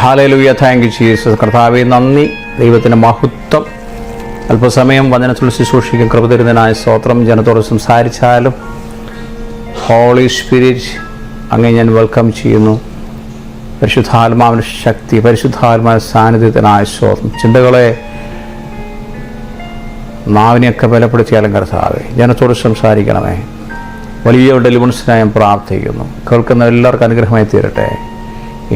Hallelujah. Thank you Jesus. കർത്താവേ നന്ദി. ദൈവത്തിൻ്റെ മഹത്വം. അല്പസമയം വചനത്തിൽ ശുശ്രൂഷിക്കും കൃപ തരുന്നതിനായ സ്തോത്രം. ജനത്തോട് സംസാരിച്ചാലും ഹോളി സ്പിരിറ്റ് അങ്ങ് ഞാൻ വെൽക്കം ചെയ്യുന്നു. പരിശുദ്ധാത്മാവിൻ്റെ ശക്തി, പരിശുദ്ധാത്മാവിൻ്റെ സാന്നിധ്യത്തിനായ സ്തോത്രം. ചിന്തകളെ നാവിനെയൊക്കെ ബലപ്പെടുത്തിയാലും കർത്താവേ ജനത്തോട് സംസാരിക്കണമേ. വലിയ ഡെലിവൻസിനായി ഞാൻ പ്രാർത്ഥിക്കുന്നു. കേൾക്കുന്ന എല്ലാവർക്കും അനുഗ്രഹമായി തീരട്ടെ.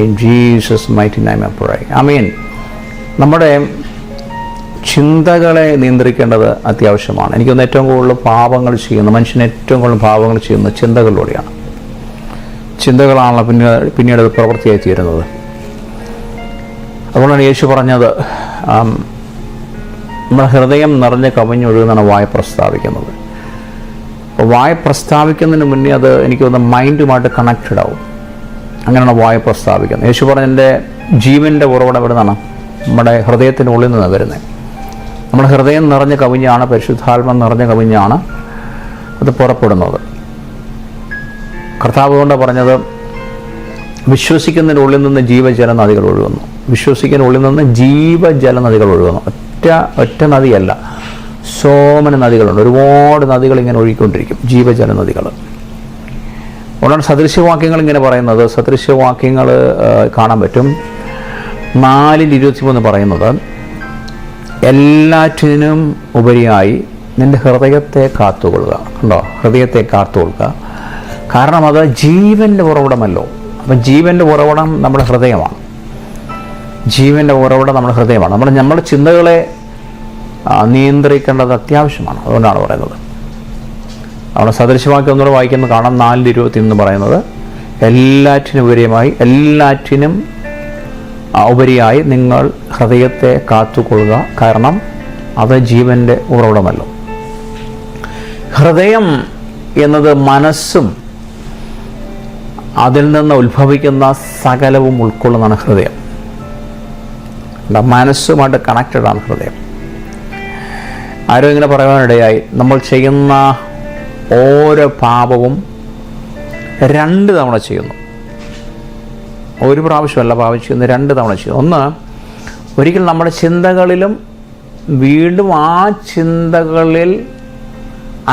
In Jesus mighty name I pray. Amen. നമ്മുടെ ചിന്തകളെ നിയന്ത്രിക്കേണ്ടത് അത്യാവശ്യമാണ്. എനിക്കൊന്ന് ഏറ്റവും കൂടുതൽ പാപങ്ങൾ ചെയ്യുന്നു, മനുഷ്യന് ഏറ്റവും കൂടുതൽ പാപങ്ങൾ ചെയ്യുന്നത് ചിന്തകളിലൂടെയാണ്. ചിന്തകളാണല്ലോ പിന്നീട് അത് പ്രവൃത്തിയായി തീരുന്നത്. അതുകൊണ്ടാണ് യേശു പറഞ്ഞത്, നമ്മുടെ ഹൃദയം നിറഞ്ഞ് കവിഞ്ഞൊഴുകുന്നതാണ് വായ പ്രസ്താവിക്കുന്നത്. അപ്പോൾ വായ പ്രസ്താവിക്കുന്നതിന് മുന്നേ അത് എനിക്ക് തോന്നുന്നു മൈൻഡുമായിട്ട് കണക്റ്റഡ് ആവും. അങ്ങനെയാണ് വായ പ്രസ്താവിക്കുന്നത്. യേശു പറഞ്ഞ എൻ്റെ ജീവൻ്റെ ഉറവിടം എവിടെ നിന്നാണ്? നമ്മുടെ ഹൃദയത്തിനുള്ളിൽ നിന്ന് വരുന്നത്. നമ്മുടെ ഹൃദയം നിറഞ്ഞ് കവിഞ്ഞാണ്, പരിശുദ്ധാത്മ നിറഞ്ഞ് കവിഞ്ഞാണ് അത് പുറപ്പെടുന്നത്. കർത്താവ് കൊണ്ട് പറഞ്ഞത്, വിശ്വസിക്കുന്നതിനുള്ളിൽ നിന്ന് ജീവജല നദികൾ ഒഴുകുന്നു. വിശ്വസിക്കുന്നതിനുള്ളിൽ നിന്ന് ജീവജല നദികൾ ഒഴുകുന്നു. ഒറ്റ നദിയല്ല, സോമന നദികളുണ്ട്. ഒരുപാട് നദികൾ ഇങ്ങനെ ഒഴുകിക്കൊണ്ടിരിക്കും, ജീവജല നദികൾ. അതുകൊണ്ടാണ് സദൃശ്യവാക്യങ്ങൾ ഇങ്ങനെ പറയുന്നത്. സദൃശ്യവാക്യങ്ങൾ കാണാൻ പറ്റും. 4:23 പറയുന്നത്, എല്ലാറ്റിനും ഉപരിയായി നിൻ്റെ ഹൃദയത്തെ കാത്തുകൊള്ളുക. ഉണ്ടോ? ഹൃദയത്തെ കാത്തുകൊള്ളുക. കാരണം അത് ജീവൻ്റെ ഉറവിടമല്ലോ. അപ്പം ജീവൻ്റെ ഉറവിടം നമ്മുടെ ഹൃദയമാണ്. ജീവൻ്റെ ഉറവിടം നമ്മുടെ ഹൃദയമാണ്. നമ്മുടെ ചിന്തകളെ നിയന്ത്രിക്കേണ്ടത് അത്യാവശ്യമാണ്. അതുകൊണ്ടാണ് പറയുന്നത്. അവിടെ സദൃശവാക്യം ഒന്നുകൂടെ വായിക്കുന്നത് കാണാം. 4:21 പറയുന്നത്, എല്ലാറ്റിനും ഉപരിയായി നിങ്ങൾ ഹൃദയത്തെ കാത്തുകൊള്ളുക, കാരണം അത് ജീവൻ്റെ ഉറവിടമല്ലോ. ഹൃദയം എന്നത് മനസ്സും അതിൽ നിന്ന് ഉത്ഭവിക്കുന്ന സകലവും ഉൾക്കൊള്ളുന്നതാണ് ഹൃദയം. മനസ്സുമായിട്ട് കണക്റ്റഡാണ് ഹൃദയം. ആരോ ഇങ്ങനെ പറയാനിടയായി, നമ്മൾ ചെയ്യുന്ന ഓരോ പാപവും 2 തവണ ചെയ്യുന്നു. ഒരു പ്രാവശ്യമല്ല പാപം ചെയ്യുന്നത്, 2 തവണ ചെയ്യുന്നു. ഒന്ന്, ഒരിക്കൽ നമ്മുടെ ചിന്തകളിലും വീണ്ടും ആ ചിന്തകളിൽ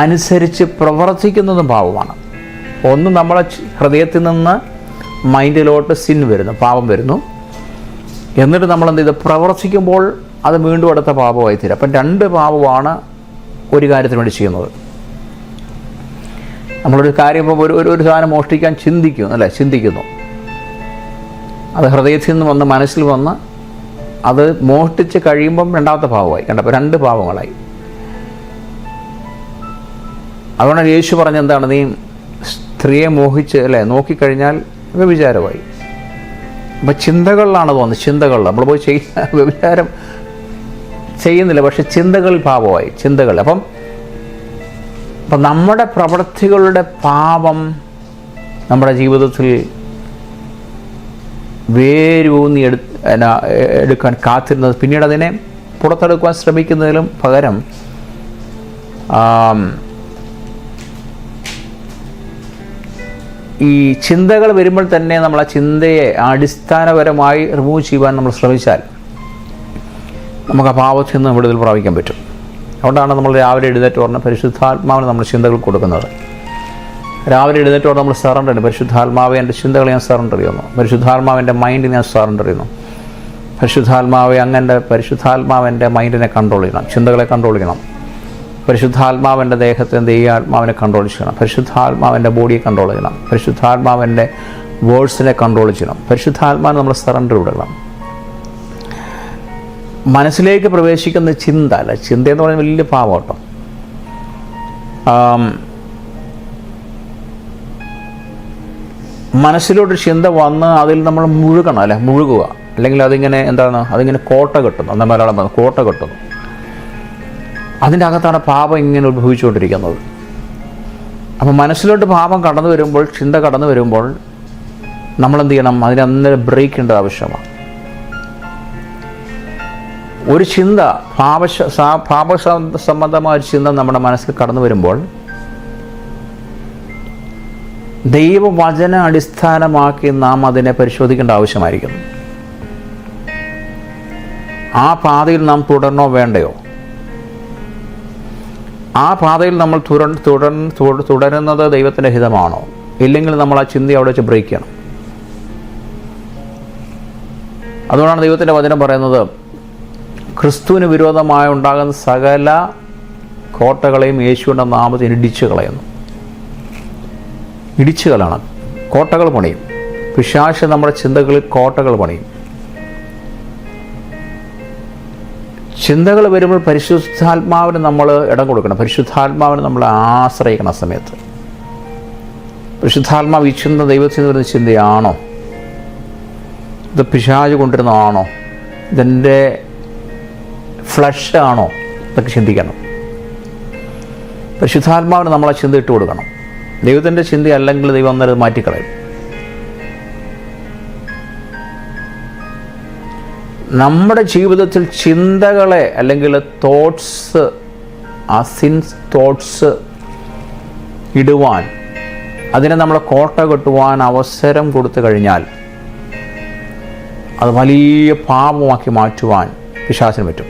അനുസരിച്ച് പ്രവർത്തിക്കുന്നതും പാപമാണ്. ഒന്ന്, നമ്മളെ ഹൃദയത്തിൽ നിന്ന് മൈൻഡിലോട്ട് സിൻ വരുന്നു, പാപം വരുന്നു. എന്നിട്ട് നമ്മൾ എന്ത് ചെയ്ത് പ്രവർത്തിക്കുമ്പോൾ അത് വീണ്ടും അടുത്ത പാപമായി തീരും. അപ്പം 2 പാപമാണ് ഒരു കാര്യത്തിന് വേണ്ടി ചെയ്യുന്നത്. നമ്മളൊരു കാര്യം ഇപ്പോൾ ഒരു സാധനം മോഷ്ടിക്കാൻ ചിന്തിക്കുന്നു. അത് ഹൃദയത്തിൽ നിന്ന് വന്ന് മനസ്സിൽ വന്ന് അത് മോഷ്ടിച്ച് കഴിയുമ്പം 2ാമത്തെ പാപമായി. കണ്ടപ്പോൾ 2 പാപങ്ങളായി. അതുകൊണ്ടാണ് യേശു പറഞ്ഞ എന്താണ്, നീ സ്ത്രീയെ മോഹിച്ച് നോക്കിക്കഴിഞ്ഞാൽ വ്യഭിചാരമായി. അപ്പം ചിന്തകളിലാണ് തോന്നുന്നത്. ചിന്തകളിൽ നമ്മൾ പോയി വ്യഭിചാരം ചെയ്യുന്നില്ല, പക്ഷെ ചിന്തകളിൽ പാപമായി. അപ്പം നമ്മുടെ പ്രവൃത്തികളുടെ പാപം നമ്മുടെ ജീവിതത്തിൽ വേരൂന്നി എടുക്കാൻ കാത്തിരുന്നത്, പിന്നീട് അതിനെ പുറത്തെടുക്കുവാൻ ശ്രമിക്കുന്നതിലും പകരം ഈ ചിന്തകൾ വരുമ്പോൾ തന്നെ നമ്മൾ ആ ചിന്തയെ അടിസ്ഥാനപരമായി റിമൂവ് ചെയ്യുവാൻ നമ്മൾ ശ്രമിച്ചാൽ നമുക്ക് ആ പാപത്തിൽ നിന്ന് വിടുതൽ പ്രാപിക്കാൻ പറ്റും. അതുകൊണ്ടാണ് നമ്മൾ രാവിലെ എഴുന്നേറ്റ് പറഞ്ഞ പരിശുദ്ധാത്മാവിന് നമ്മൾ ചിന്തകൾ കൊടുക്കുന്നത്. രാവിലെ എഴുന്നേറ്റ് നമ്മൾ സറണ്ടർ ചെയ്യുന്നു. പരിശുദ്ധാത്മാവെ എൻ്റെ ചിന്തകളെ ഞാൻ സറണ്ടർ ചെയ്യുന്നു. പരിശുദ്ധാത്മാവിൻ്റെ മൈൻഡിനെ ഞാൻ സറണ്ടർ ചെയ്യുന്നു. പരിശുദ്ധാത്മാവെ അങ്ങനെ പരിശുദ്ധാത്മാവിൻ്റെ മൈൻഡിനെ കൺട്രോൾ ചെയ്യണം, ചിന്തകളെ കൺട്രോൾ ചെയ്യണം. പരിശുദ്ധാത്മാവിൻ്റെ ദേഹത്തെ ദൈവാത്മാവിനെ കൺട്രോൾ ചെയ്യണം. പരിശുദ്ധാത്മാവിൻ്റെ ബോഡിയെ കൺട്രോൾ ചെയ്യണം. പരിശുദ്ധാത്മാവിൻ്റെ വേർഡ്സിനെ കൺട്രോൾ ചെയ്യണം. പരിശുദ്ധാത്മാവിന് നമ്മൾ സറണ്ടർ കൊടുക്കണം. മനസ്സിലേക്ക് പ്രവേശിക്കുന്ന ചിന്ത എന്ന് പറയുന്നത് വലിയ പാവം കേട്ടോ. മനസ്സിലോട്ടൊരു ചിന്ത വന്ന് അതിൽ നമ്മൾ മുഴുകുക. അല്ലെങ്കിൽ അതിങ്ങനെ കോട്ട കെട്ടുന്നു. എന്നാൽ മലയാളം പറഞ്ഞു കോട്ട കെട്ടുന്നു. അതിൻ്റെ അകത്താണ് പാപം ഇങ്ങനെ ഉത്ഭവിച്ചുകൊണ്ടിരിക്കുന്നത്. അപ്പം മനസ്സിലോട്ട് പാപം കടന്നു വരുമ്പോൾ, ചിന്ത കടന്നു വരുമ്പോൾ നമ്മളെന്ത് ചെയ്യണം? അതിനെ ബ്രേക്ക് ചെയ്യേണ്ടത് ആവശ്യമാണ്. ഒരു ചിന്ത, പാപ സംബന്ധമായ ഒരു ചിന്ത നമ്മുടെ മനസ്സിൽ കടന്നു വരുമ്പോൾ ദൈവവചന അടിസ്ഥാനമാക്കി നാം അതിനെ പരിശോധിക്കേണ്ട ആവശ്യമായിരിക്കുന്നു. ആ പാതയിൽ നാം തുടരണോ വേണ്ടയോ? ആ പാതയിൽ നമ്മൾ തുടരുന്നത് ദൈവത്തിൻ്റെ ഹിതമാണോ? ഇല്ലെങ്കിൽ നമ്മൾ ആ ചിന്ത അവിടെ വെച്ച് ബ്രേക്ക് ചെയ്യണം. അതുകൊണ്ടാണ് ദൈവത്തിൻ്റെ വചനം പറയുന്നത്, ക്രിസ്തുവിന് വിരോധമായി ഉണ്ടാകുന്ന സകല കോട്ടകളെയും യേശുവിൻ്റെ നാമത്തിൽ ഇടിച്ചു കളയുന്നു. ഇടിച്ചു കളയണം. കോട്ടകൾ പണിയും. പിശാച് നമ്മുടെ ചിന്തകളിൽ കോട്ടകൾ പണിയും. ചിന്തകൾ വരുമ്പോൾ പരിശുദ്ധാത്മാവിന് നമ്മൾ ഇടം കൊടുക്കണം. പരിശുദ്ധാത്മാവിന് നമ്മൾ ആശ്രയിക്കണം. ആ സമയത്ത് പരിശുദ്ധാത്മാവ് ഈ ചിന്ത ദൈവത്തിൽ നിന്ന് വരുന്ന ചിന്തയാണോ? ഇത് പിശാച് കൊണ്ടിരുന്നതാണോ? ഇതിൻ്റെ ഫ്ലഷ് ആണോ? ഇതൊക്കെ ചിന്തിക്കണം. പരിശുദ്ധാത്മാവിന് നമ്മളെ ചിന്ത ഇട്ട് കൊടുക്കണം. ദൈവത്തിൻ്റെ ചിന്ത അല്ലെങ്കിൽ ദൈവം അന്നേരം മാറ്റിക്കളയും. നമ്മുടെ ജീവിതത്തിൽ ചിന്തകളെ അല്ലെങ്കിൽ തോട്ട്സ്, ആ സിൻസ് തോട്ട്സ് ഇടുവാൻ, അതിനെ നമ്മളെ കോട്ട കെട്ടുവാൻ അവസരം കൊടുത്തു കഴിഞ്ഞാൽ അത് വലിയ പാപമാക്കി മാറ്റുവാൻ പിശാചിന് പറ്റും.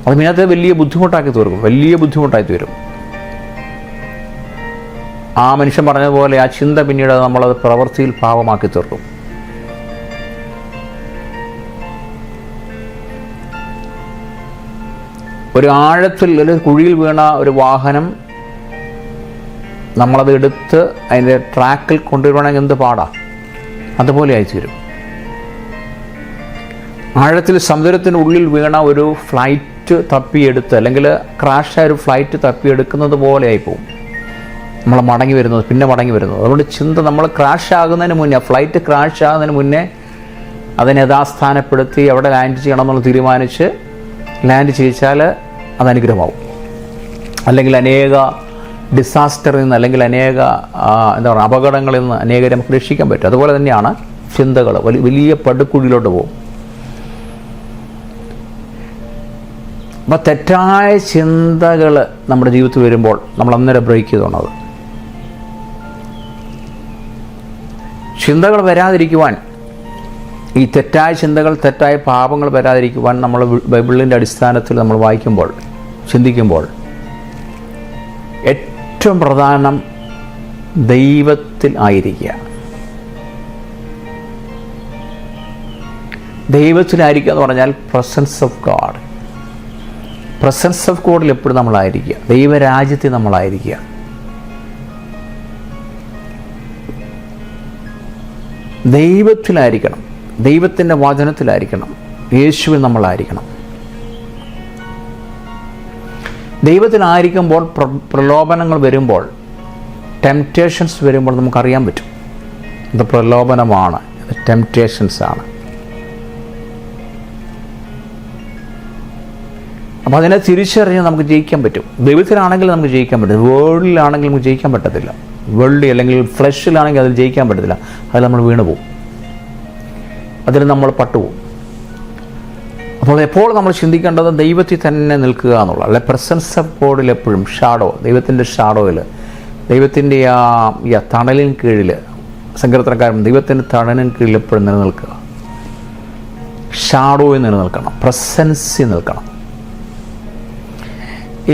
അത് ഇതിനകത്ത് വലിയ ബുദ്ധിമുട്ടാക്കി തീർക്കും. വലിയ ബുദ്ധിമുട്ടായി തീരും. ആ മനുഷ്യൻ പറഞ്ഞതുപോലെ ആ ചിന്ത പിന്നീട് നമ്മളത് പ്രവൃത്തിയിൽ പാപമാക്കി തീർക്കും. ഒരു ആഴത്തിൽ ഒരു കുഴിയിൽ വീണ ഒരു വാഹനം നമ്മളത് എടുത്ത് അതിൻ്റെ ട്രാക്കിൽ കൊണ്ടുവരണമെങ്കിൽ എന്ത് പാടാ. അതുപോലെ ആയിത്തീരും. ആഴത്തിൽ സമുദ്രത്തിന് ഉള്ളിൽ വീണ ഒരു ഫ്ലൈറ്റ് തപ്പിയെടുത്ത്, അല്ലെങ്കിൽ ക്രാഷായ ഒരു ഫ്ലൈറ്റ് തപ്പിയെടുക്കുന്നത് പോലെ ആയിപ്പോവും നമ്മൾ മടങ്ങി വരുന്നത്, പിന്നെ മടങ്ങി വരുന്നത്. അതുകൊണ്ട് ചിന്ത നമ്മൾ ക്രാഷ് ആകുന്നതിന് മുന്നേ, ഫ്ലൈറ്റ് ക്രാഷ് ആകുന്നതിന് മുന്നേ അതിനെ യഥാസ്ഥാനപ്പെടുത്തി എവിടെ ലാൻഡ് ചെയ്യണം എന്നുള്ള തീരുമാനിച്ച് ലാൻഡ് ചെയ്യിച്ചാൽ അത് അനുഗ്രഹമാവും. അല്ലെങ്കിൽ അനേക ഡിസാസ്റ്ററിൽ നിന്ന്, അല്ലെങ്കിൽ അനേക എന്താ പറയുക അപകടങ്ങളിൽ നിന്ന് അനേകരെ നമുക്ക് രക്ഷിക്കാൻ പറ്റും. അതുപോലെ തന്നെയാണ് ചിന്തകൾ. വലിയ പടുക്കുഴിയിലോട്ട് പോകും. അപ്പോൾ തെറ്റായ ചിന്തകൾ നമ്മുടെ ജീവിതത്തിൽ വരുമ്പോൾ നമ്മൾ അന്നേരം ബ്രേക്ക് ചെയ്തോണത്. ചിന്തകൾ വരാതിരിക്കുവാൻ, ഈ തെറ്റായ ചിന്തകൾ, തെറ്റായ പാപങ്ങൾ വരാതിരിക്കുവാൻ നമ്മൾ ബൈബിളിൻ്റെ അടിസ്ഥാനത്തിൽ നമ്മൾ വായിക്കുമ്പോൾ, ചിന്തിക്കുമ്പോൾ ഏറ്റവും പ്രധാനം ദൈവത്തിൽ ആയിരിക്കുക. ദൈവത്തിലായിരിക്കുക എന്ന് പറഞ്ഞാൽ presence of God. Presence of ഗോഡിൽ എപ്പോഴും നമ്മളായിരിക്കുക. ദൈവരാജ്യത്തിൽ നമ്മളായിരിക്കുക. ദൈവത്തിലായിരിക്കണം. ദൈവത്തിൻ്റെ വചനത്തിലായിരിക്കണം. യേശുവിൽ നമ്മളായിരിക്കണം. ദൈവത്തിലായിരിക്കുമ്പോൾ പ്രലോഭനങ്ങൾ വരുമ്പോൾ, ടെംപ്റ്റേഷൻസ് വരുമ്പോൾ നമുക്കറിയാൻ പറ്റും ഇത് പ്രലോഭനമാണ്, ഇത് ടെംപ്റ്റേഷൻസാണ്. അപ്പോൾ അതിനെ തിരിച്ചറിഞ്ഞ് നമുക്ക് ജയിക്കാൻ പറ്റും. ദൈവത്തിലാണെങ്കിൽ നമുക്ക് ജയിക്കാൻ പറ്റും. വേൾഡിലാണെങ്കിൽ നമുക്ക് ജയിക്കാൻ പറ്റത്തില്ല. വേൾഡ് അല്ലെങ്കിൽ ഫ്ലഷിലാണെങ്കിൽ അതിൽ ജയിക്കാൻ പറ്റത്തില്ല. അതിൽ നമ്മൾ വീണു പോകും. അതിൽ നമ്മൾ പട്ടുപോകും. അപ്പോൾ എപ്പോൾ നമ്മൾ ചിന്തിക്കേണ്ടത് ദൈവത്തിൽ തന്നെ നിൽക്കുക എന്നുള്ള, അല്ലെ പ്രസൻസ് ഓഫ് ഗോഡിൽ എപ്പോഴും ഷാഡോ, ദൈവത്തിൻ്റെ ഷാഡോയിൽ, ദൈവത്തിൻ്റെ ആ തണലിന് കീഴിൽ, സങ്കീർത്തനക്കാരൻ ദൈവത്തിൻ്റെ തണലിന് കീഴിൽ എപ്പോഴും നിലനിൽക്കുക. ഷാഡോയിൽ നിലനിൽക്കണം. പ്രസൻസിൽ നിൽക്കണം.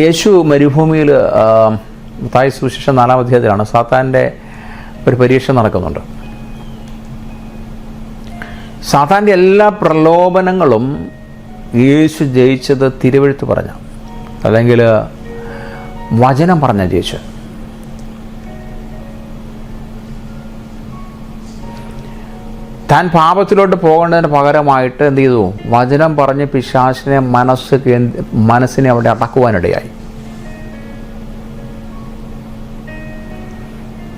യേശു മരുഭൂമിയിൽ, മത്തായി സുവിശേഷം 4-ാം അധ്യായത്തിലാണ് സാത്താൻ്റെ ഒരു പരീക്ഷ നടക്കുന്നുണ്ട്. സാത്താൻ്റെ എല്ലാ പ്രലോഭനങ്ങളും യേശു ജയിച്ചത് തിരുവെഴുത്ത് പറഞ്ഞ, അല്ലെങ്കിൽ വചനം പറഞ്ഞ ജയിച്ചു. താൻ പാപത്തിലോട്ട് പോകേണ്ടതിന് പകരമായിട്ട് എന്ത് ചെയ്തു? വചനം പറഞ്ഞ് പിശാചിനെ മനസ്സിനെ അവിടെ അടക്കുവാനിടയായി.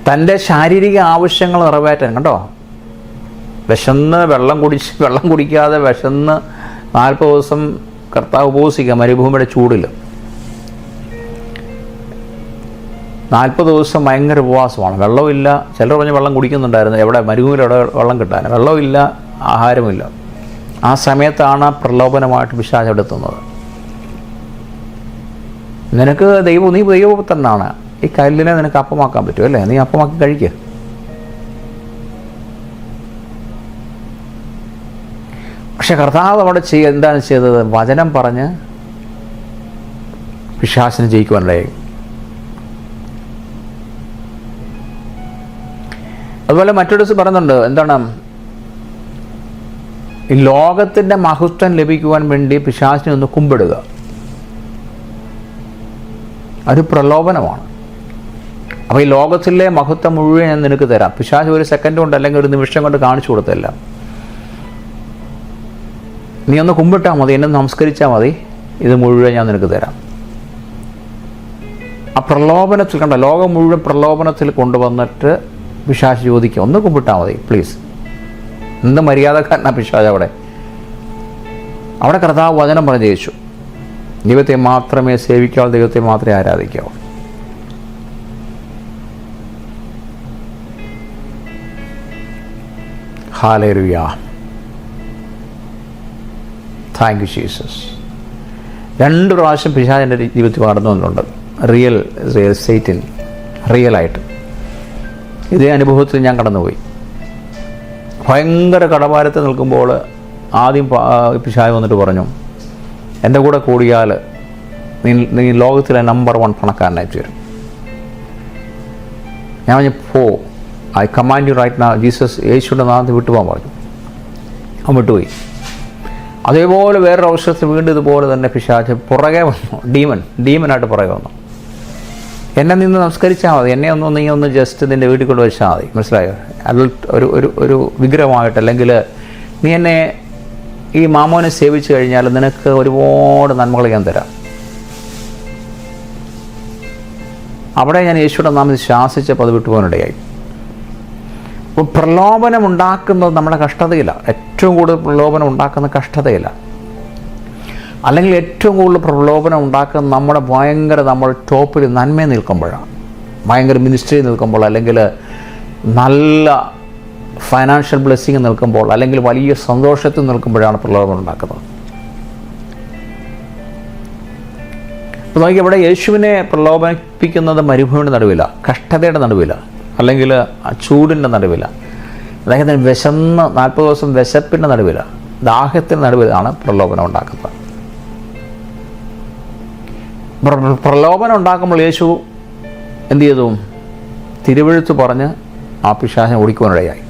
തൻ്റെ ശാരീരിക ആവശ്യങ്ങൾ നിറവേറ്റാൻ, കണ്ടോ, വിശന്ന് വെള്ളം കുടിക്കാതെ വിശന്ന് 40 ദിവസം കർത്താവ് ഉപവസിക്കുക മരുഭൂമിയുടെ ചൂടിൽ. 40 ദിവസം ഭയങ്കര ഉപവാസമാണ്. വെള്ളമില്ല. ചിലർ പറഞ്ഞ് വെള്ളം കുടിക്കുന്നുണ്ടായിരുന്നു. എവിടെ? മരുഭൂമിയിൽ എവിടെ വെള്ളം കിട്ടാൻ? വെള്ളമില്ല, ആഹാരമില്ല. ആ സമയത്താണ് പ്രലോഭനമായിട്ട് പിശാച് എടുത്തുന്നത്. നിനക്ക് നീ ദൈവപുത്രനാണ്, ഈ കല്ലിനെ നിനക്ക് അപ്പമാക്കാൻ പറ്റും, അല്ലേ? നീ അപ്പമാക്കി കഴിക്കുക. പക്ഷെ കർത്താവ് അവിടെ എന്താണ് ചെയ്തത്? വചനം പറഞ്ഞ് പിശാചിനെ ജയിക്കുവാനിടയായി. അതുപോലെ മറ്റൊരു ദിവസം പറയുന്നുണ്ട്, എന്താണ്, ഈ ലോകത്തിൻ്റെ മഹത്വം ലഭിക്കുവാൻ വേണ്ടി പിശാചിനെ ഒന്ന് കുമ്പിടുക. ഒരു പ്രലോഭനമാണ്. അപ്പോൾ ഈ ലോകത്തിലെ മഹത്വം മുഴുവൻ ഞാൻ നിനക്ക് തരാം. പിശാച് ഒരു സെക്കൻഡ് കൊണ്ട് അല്ലെങ്കിൽ ഒരു നിമിഷം കൊണ്ട് കാണിച്ചു കൊടുത്തല്ല. നീ ഒന്ന് കുമ്പിട്ടാൽ മതി, എന്നെ നമസ്കരിച്ചാൽ മതി, ഇത് മുഴുവൻ ഞാൻ നിനക്ക് തരാം. ആ പ്രലോഭനത്തിൽ കണ്ട, ലോകം മുഴുവൻ പ്രലോഭനത്തിൽ കൊണ്ടുവന്നിട്ട് പിശാച് ചോദിക്കുക, ഒന്ന് കുമ്പിട്ടാൽ മതി പ്ലീസ്. എന്ത് മര്യാദക്കാരനാ പിശാച് അവിടെ. അവിടെ കർത്താവ് വചനം പറഞ്ഞു ജയിച്ചു. ദൈവത്തെ മാത്രമേ സേവിക്കാവൂ, ദൈവത്തെ മാത്രമേ ആരാധിക്കാവൂ. ഹല്ലേലൂയ. Thank you Jesus. 2 പ്രാവശ്യം പിശാച് എൻ്റെ ജീവിതത്തിൽ കടന്നു വന്നിട്ടുണ്ട്. റിയൽ സൈറ്റിൽ റിയലായിട്ട് ഇതേ അനുഭവത്തിൽ ഞാൻ കടന്നുപോയി. ഭയങ്കര കടഭാരത്തിൽ നിൽക്കുമ്പോൾ ആദ്യം പിശാച് വന്നിട്ട് പറഞ്ഞു, എൻ്റെ കൂടെ കൂടിയാൽ നീ ലോകത്തിലെ നമ്പർ 1 പണക്കാരനായി തീരും. ഞാൻ പറഞ്ഞു, പോ, I command you right now, Jesus യേശുവിൻ്റെ നാമത്തിൽ വിട്ടുപോകാൻ പറഞ്ഞു. അവൻ വിട്ടുപോയി. അതേപോലെ വേറൊരു അവസരത്തിൽ വീണ്ടും ഇതുപോലെ തന്നെ പിശാച് പുറകെ വന്നു. ഡീമനായിട്ട് പുറകെ വന്നു. എന്നെ നിന്ന് നമസ്കരിച്ചാൽ മതി, എന്നെ നീ ഒന്ന് ജസ്റ്റ് നിൻ്റെ വീട്ടിൽ കൊണ്ട് വെച്ചാൽ മതി, മനസ്സിലായോ? ഒരു വിഗ്രഹമായിട്ട്, അല്ലെങ്കിൽ നീ എന്നെ ഈ മാമോനെ സേവിച്ചു കഴിഞ്ഞാൽ നിനക്ക് ഒരുപാട് നന്മകൾ ഞാൻ തരാം. അവിടെ ഞാൻ യേശുവിൻ്റെ നാമത്തിൽ ശാസിച്ചപ്പോൾ അത് വിട്ടുപോകാനിടയായി. അപ്പോൾ പ്രലോഭനം ഉണ്ടാക്കുന്നത് നമ്മുടെ കഷ്ടതയില്ല. ഏറ്റവും കൂടുതൽ പ്രലോഭനം ഉണ്ടാക്കുന്ന കഷ്ടതയില്ല. അല്ലെങ്കിൽ ഏറ്റവും കൂടുതൽ പ്രലോഭനം ഉണ്ടാക്കുന്ന നമ്മൾ ടോപ്പിൽ നന്മ നിൽക്കുമ്പോഴാണ്, ഭയങ്കര മിനിസ്ട്രി നിൽക്കുമ്പോൾ, അല്ലെങ്കിൽ നല്ല ഫൈനാൻഷ്യൽ ബ്ലെസ്സിങ് നിൽക്കുമ്പോൾ, അല്ലെങ്കിൽ വലിയ സന്തോഷത്തിൽ നിൽക്കുമ്പോഴാണ് പ്രലോഭനം ഉണ്ടാക്കുന്നത്. അപ്പോൾ നോക്കി, ഇവിടെ യേശുവിനെ പ്രലോഭനിപ്പിക്കുന്നത് മരുഭൂമിയുടെ നടുവില, കഷ്ടതയുടെ നടുവില, അല്ലെങ്കിൽ ചൂടിൻ്റെ നടുവില, അദ്ദേഹത്തിന് വിശന്ന് 40 ദിവസം വിശപ്പിൻ്റെ നടുവില, ദാഹത്തിൻ്റെ നടുവിലാണ് പ്രലോഭനം ഉണ്ടാക്കുന്നത്. പ്രലോഭനം ഉണ്ടാക്കുമ്പോൾ യേശു എന്ത് ചെയ്തു? തിരുവെഴുത്ത് പറഞ്ഞ് ആ പിശാചിനെ ഓടിക്കുവാനിടയായി.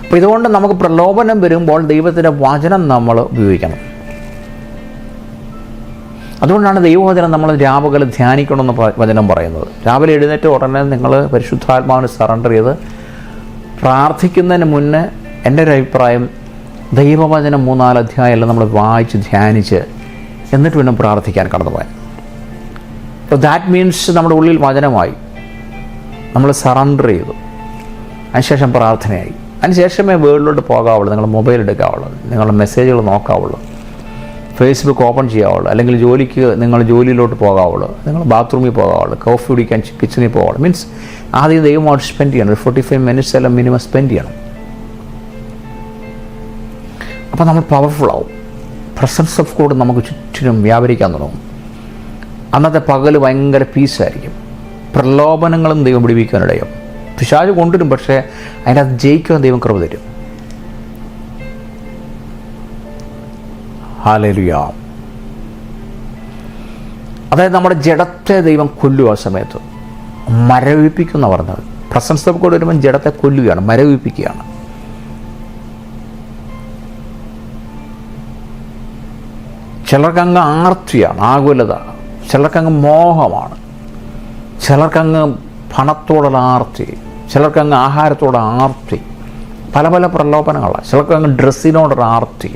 അപ്പോൾ ഇതുകൊണ്ട് നമുക്ക് പ്രലോഭനം വരുമ്പോൾ ദൈവത്തിൻ്റെ വചനം നമ്മൾ ഉപയോഗിക്കണം. അതുകൊണ്ടാണ് ദൈവവചനം നമ്മൾ രാവുകൾ ധ്യാനിക്കണമെന്ന് വചനം പറയുന്നത്. രാവിലെ എഴുന്നേറ്റ് ഉടനെ നിങ്ങൾ പരിശുദ്ധാത്മാവിന് സറണ്ടർ ചെയ്ത് പ്രാർത്ഥിക്കുന്നതിന് മുന്നേ, എൻ്റെ ഒരു അഭിപ്രായം, ദൈവവചനം 3-4 അധ്യായമെല്ലാം നമ്മൾ വായിച്ച് ധ്യാനിച്ച് എന്നിട്ട് പിന്നെ പ്രാർത്ഥിക്കാൻ കടന്നുപോയാൽ. അപ്പോൾ ദാറ്റ് മീൻസ് നമ്മുടെ ഉള്ളിൽ വചനമായി, നമ്മൾ സറണ്ടർ ചെയ്തു, അതിനുശേഷം പ്രാർത്ഥനയായി, അതിനുശേഷമേ വേൾഡിലോട്ട് പോകാവുള്ളൂ, നിങ്ങൾ മൊബൈൽ എടുക്കാവുള്ളൂ, നിങ്ങളുടെ മെസ്സേജുകൾ നോക്കാവുള്ളൂ, ഫേസ്ബുക്ക് ഓപ്പൺ ചെയ്യാവുള്ളൂ, അല്ലെങ്കിൽ നിങ്ങൾ ജോലിയിലോട്ട് പോകാവുള്ളൂ, നിങ്ങൾ ബാത്റൂമിൽ പോകാവുള്ളൂ, കോഫി കുടിക്കാൻ കിച്ചണിൽ പോകാവുള്ളൂ. മീൻസ് ആദ്യം ദൈവമായിട്ട് സ്പെൻഡ് ചെയ്യണം. ഒരു 45 മിനിറ്റ്സ് എല്ലാം മിനിമം സ്പെൻഡ് ചെയ്യണം. അപ്പോൾ നമ്മൾ പവർഫുള്ളാവും. പ്രസൻസ് ഓഫ് ഗോഡ് നമുക്ക് ചുറ്റിനും വ്യാപരിക്കാൻ തുടങ്ങും. അന്നത്തെ പകൽ ഭയങ്കര പീസായിരിക്കും. പ്രലോഭനങ്ങളും ദൈവം പിടിപ്പിക്കാനിടയും. പിശാച് കൊണ്ടുവരും, പക്ഷേ അതിനകത്ത് ജയിക്കാൻ ദൈവം കൃപ തരും. ഹല്ലേലൂയ. അതായത് നമ്മുടെ ജഡത്തെ ദൈവം കൊല്ലുക. ആ സമയത്ത് മരവിപ്പിക്കുന്ന പറഞ്ഞത്, പ്രസൻസ് ഓഫ് ഗോഡ് വരുമ്പോൾ ജഡത്തെ കൊല്ലുകയാണ്, മരവിപ്പിക്കുകയാണ്. ചിലർക്കങ്ങ് ആർത്തിയാണ്, ആകുലത, ചിലർക്കങ്ങ് മോഹമാണ്, ചിലർക്കങ്ങ് പണത്തോടുള്ള ആർത്തി, ചിലർക്കങ്ങ് ആഹാരത്തോട് ആർത്തി, പല പല പ്രലോഭനങ്ങളാണ്. ചിലർക്കങ്ങ് ഡ്രസ്സിനോടുള്ള ആർത്തി,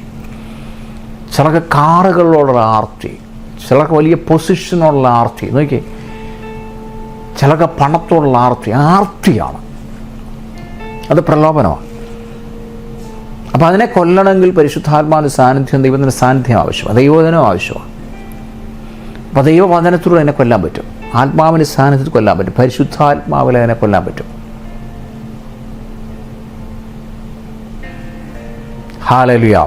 ചിലർക്ക് കാറുകളോടുള്ള ആർത്തി, ചിലർക്ക് വലിയ പൊസിഷനോടുള്ള ആർത്തി. നോക്കി, ചിലർക്ക് പണത്തോടുള്ള ആർത്തിയാണ്. അത് പ്രലോഭനമാണ്. അപ്പോൾ അതിനെ കൊല്ലണമെങ്കിൽ പരിശുദ്ധാത്മാവിൻ്റെ സാന്നിധ്യം, ദൈവത്തിൻ്റെ സാന്നിധ്യം ആവശ്യമാണ്, ദൈവവചനം ആവശ്യമാണ്. അപ്പോൾ ദൈവവചനത്തിലൂടെ അതിനെ കൊല്ലാൻ പറ്റും, ആത്മാവിൻ്റെ സാന്നിധ്യത്തിൽ കൊല്ലാൻ പറ്റും, പരിശുദ്ധാത്മാവിൽ അതിനെ കൊല്ലാൻ പറ്റും. ഹല്ലേലൂയ.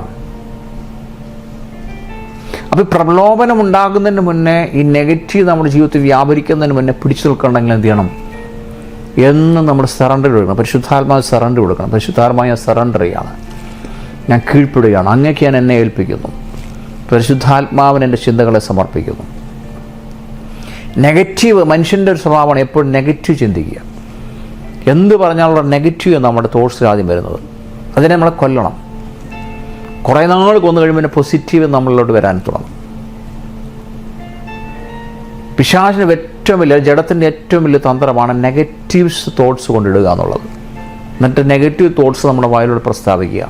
അപ്പോൾ പ്രലോഭനം ഉണ്ടാകുന്നതിന് മുന്നേ, ഈ നെഗറ്റീവ് നമ്മുടെ ജീവിതത്തിൽ വ്യാപരിക്കുന്നതിന് മുന്നേ പിടിച്ചു നിൽക്കണമെങ്കിൽ എന്ത് ചെയ്യണം? എന്നും നമ്മൾ സറണ്ടർ കൊടുക്കണം. പരിശുദ്ധാത്മാവ് സറണ്ടർ കൊടുക്കണം. പരിശുദ്ധാത്മാവ് ഞാൻ സറണ്ടർ ചെയ്യാണ്, ഞാൻ കീഴ്പ്പെടുകയാണ്, അങ്ങേക്ക് ഞാൻ എന്നെ ഏൽപ്പിക്കുന്നു. പരിശുദ്ധാത്മാവിന് എൻ്റെ ചിന്തകളെ സമർപ്പിക്കുന്നു. നെഗറ്റീവ് മനുഷ്യൻ്റെ ഒരു സ്വഭാവമാണ് എപ്പോഴും നെഗറ്റീവ് ചിന്തിക്കുക. എന്ത് പറഞ്ഞാലുള്ള നെഗറ്റീവ് നമ്മുടെ തോട്ട്സിൽ ആദ്യം വരുന്നത്. അതിനെ നമ്മളെ കൊല്ലണം. കുറേ നാൾ കൊന്നു കഴിയുമ്പോൾ പോസിറ്റീവ് നമ്മളിലോട്ട് വരാൻ തുടങ്ങും. പിശാചിന് ഏറ്റവും വലിയ ജഡത്തിൻ്റെ ഏറ്റവും വലിയ തന്ത്രമാണ് നെഗറ്റീവ്സ് തോട്ട്സ് കൊണ്ടിടുക എന്നുള്ളത്. എന്നിട്ട് നെഗറ്റീവ് തോട്ട്സ് നമ്മുടെ വായിലൂടെ പ്രസ്താവിക്കുക.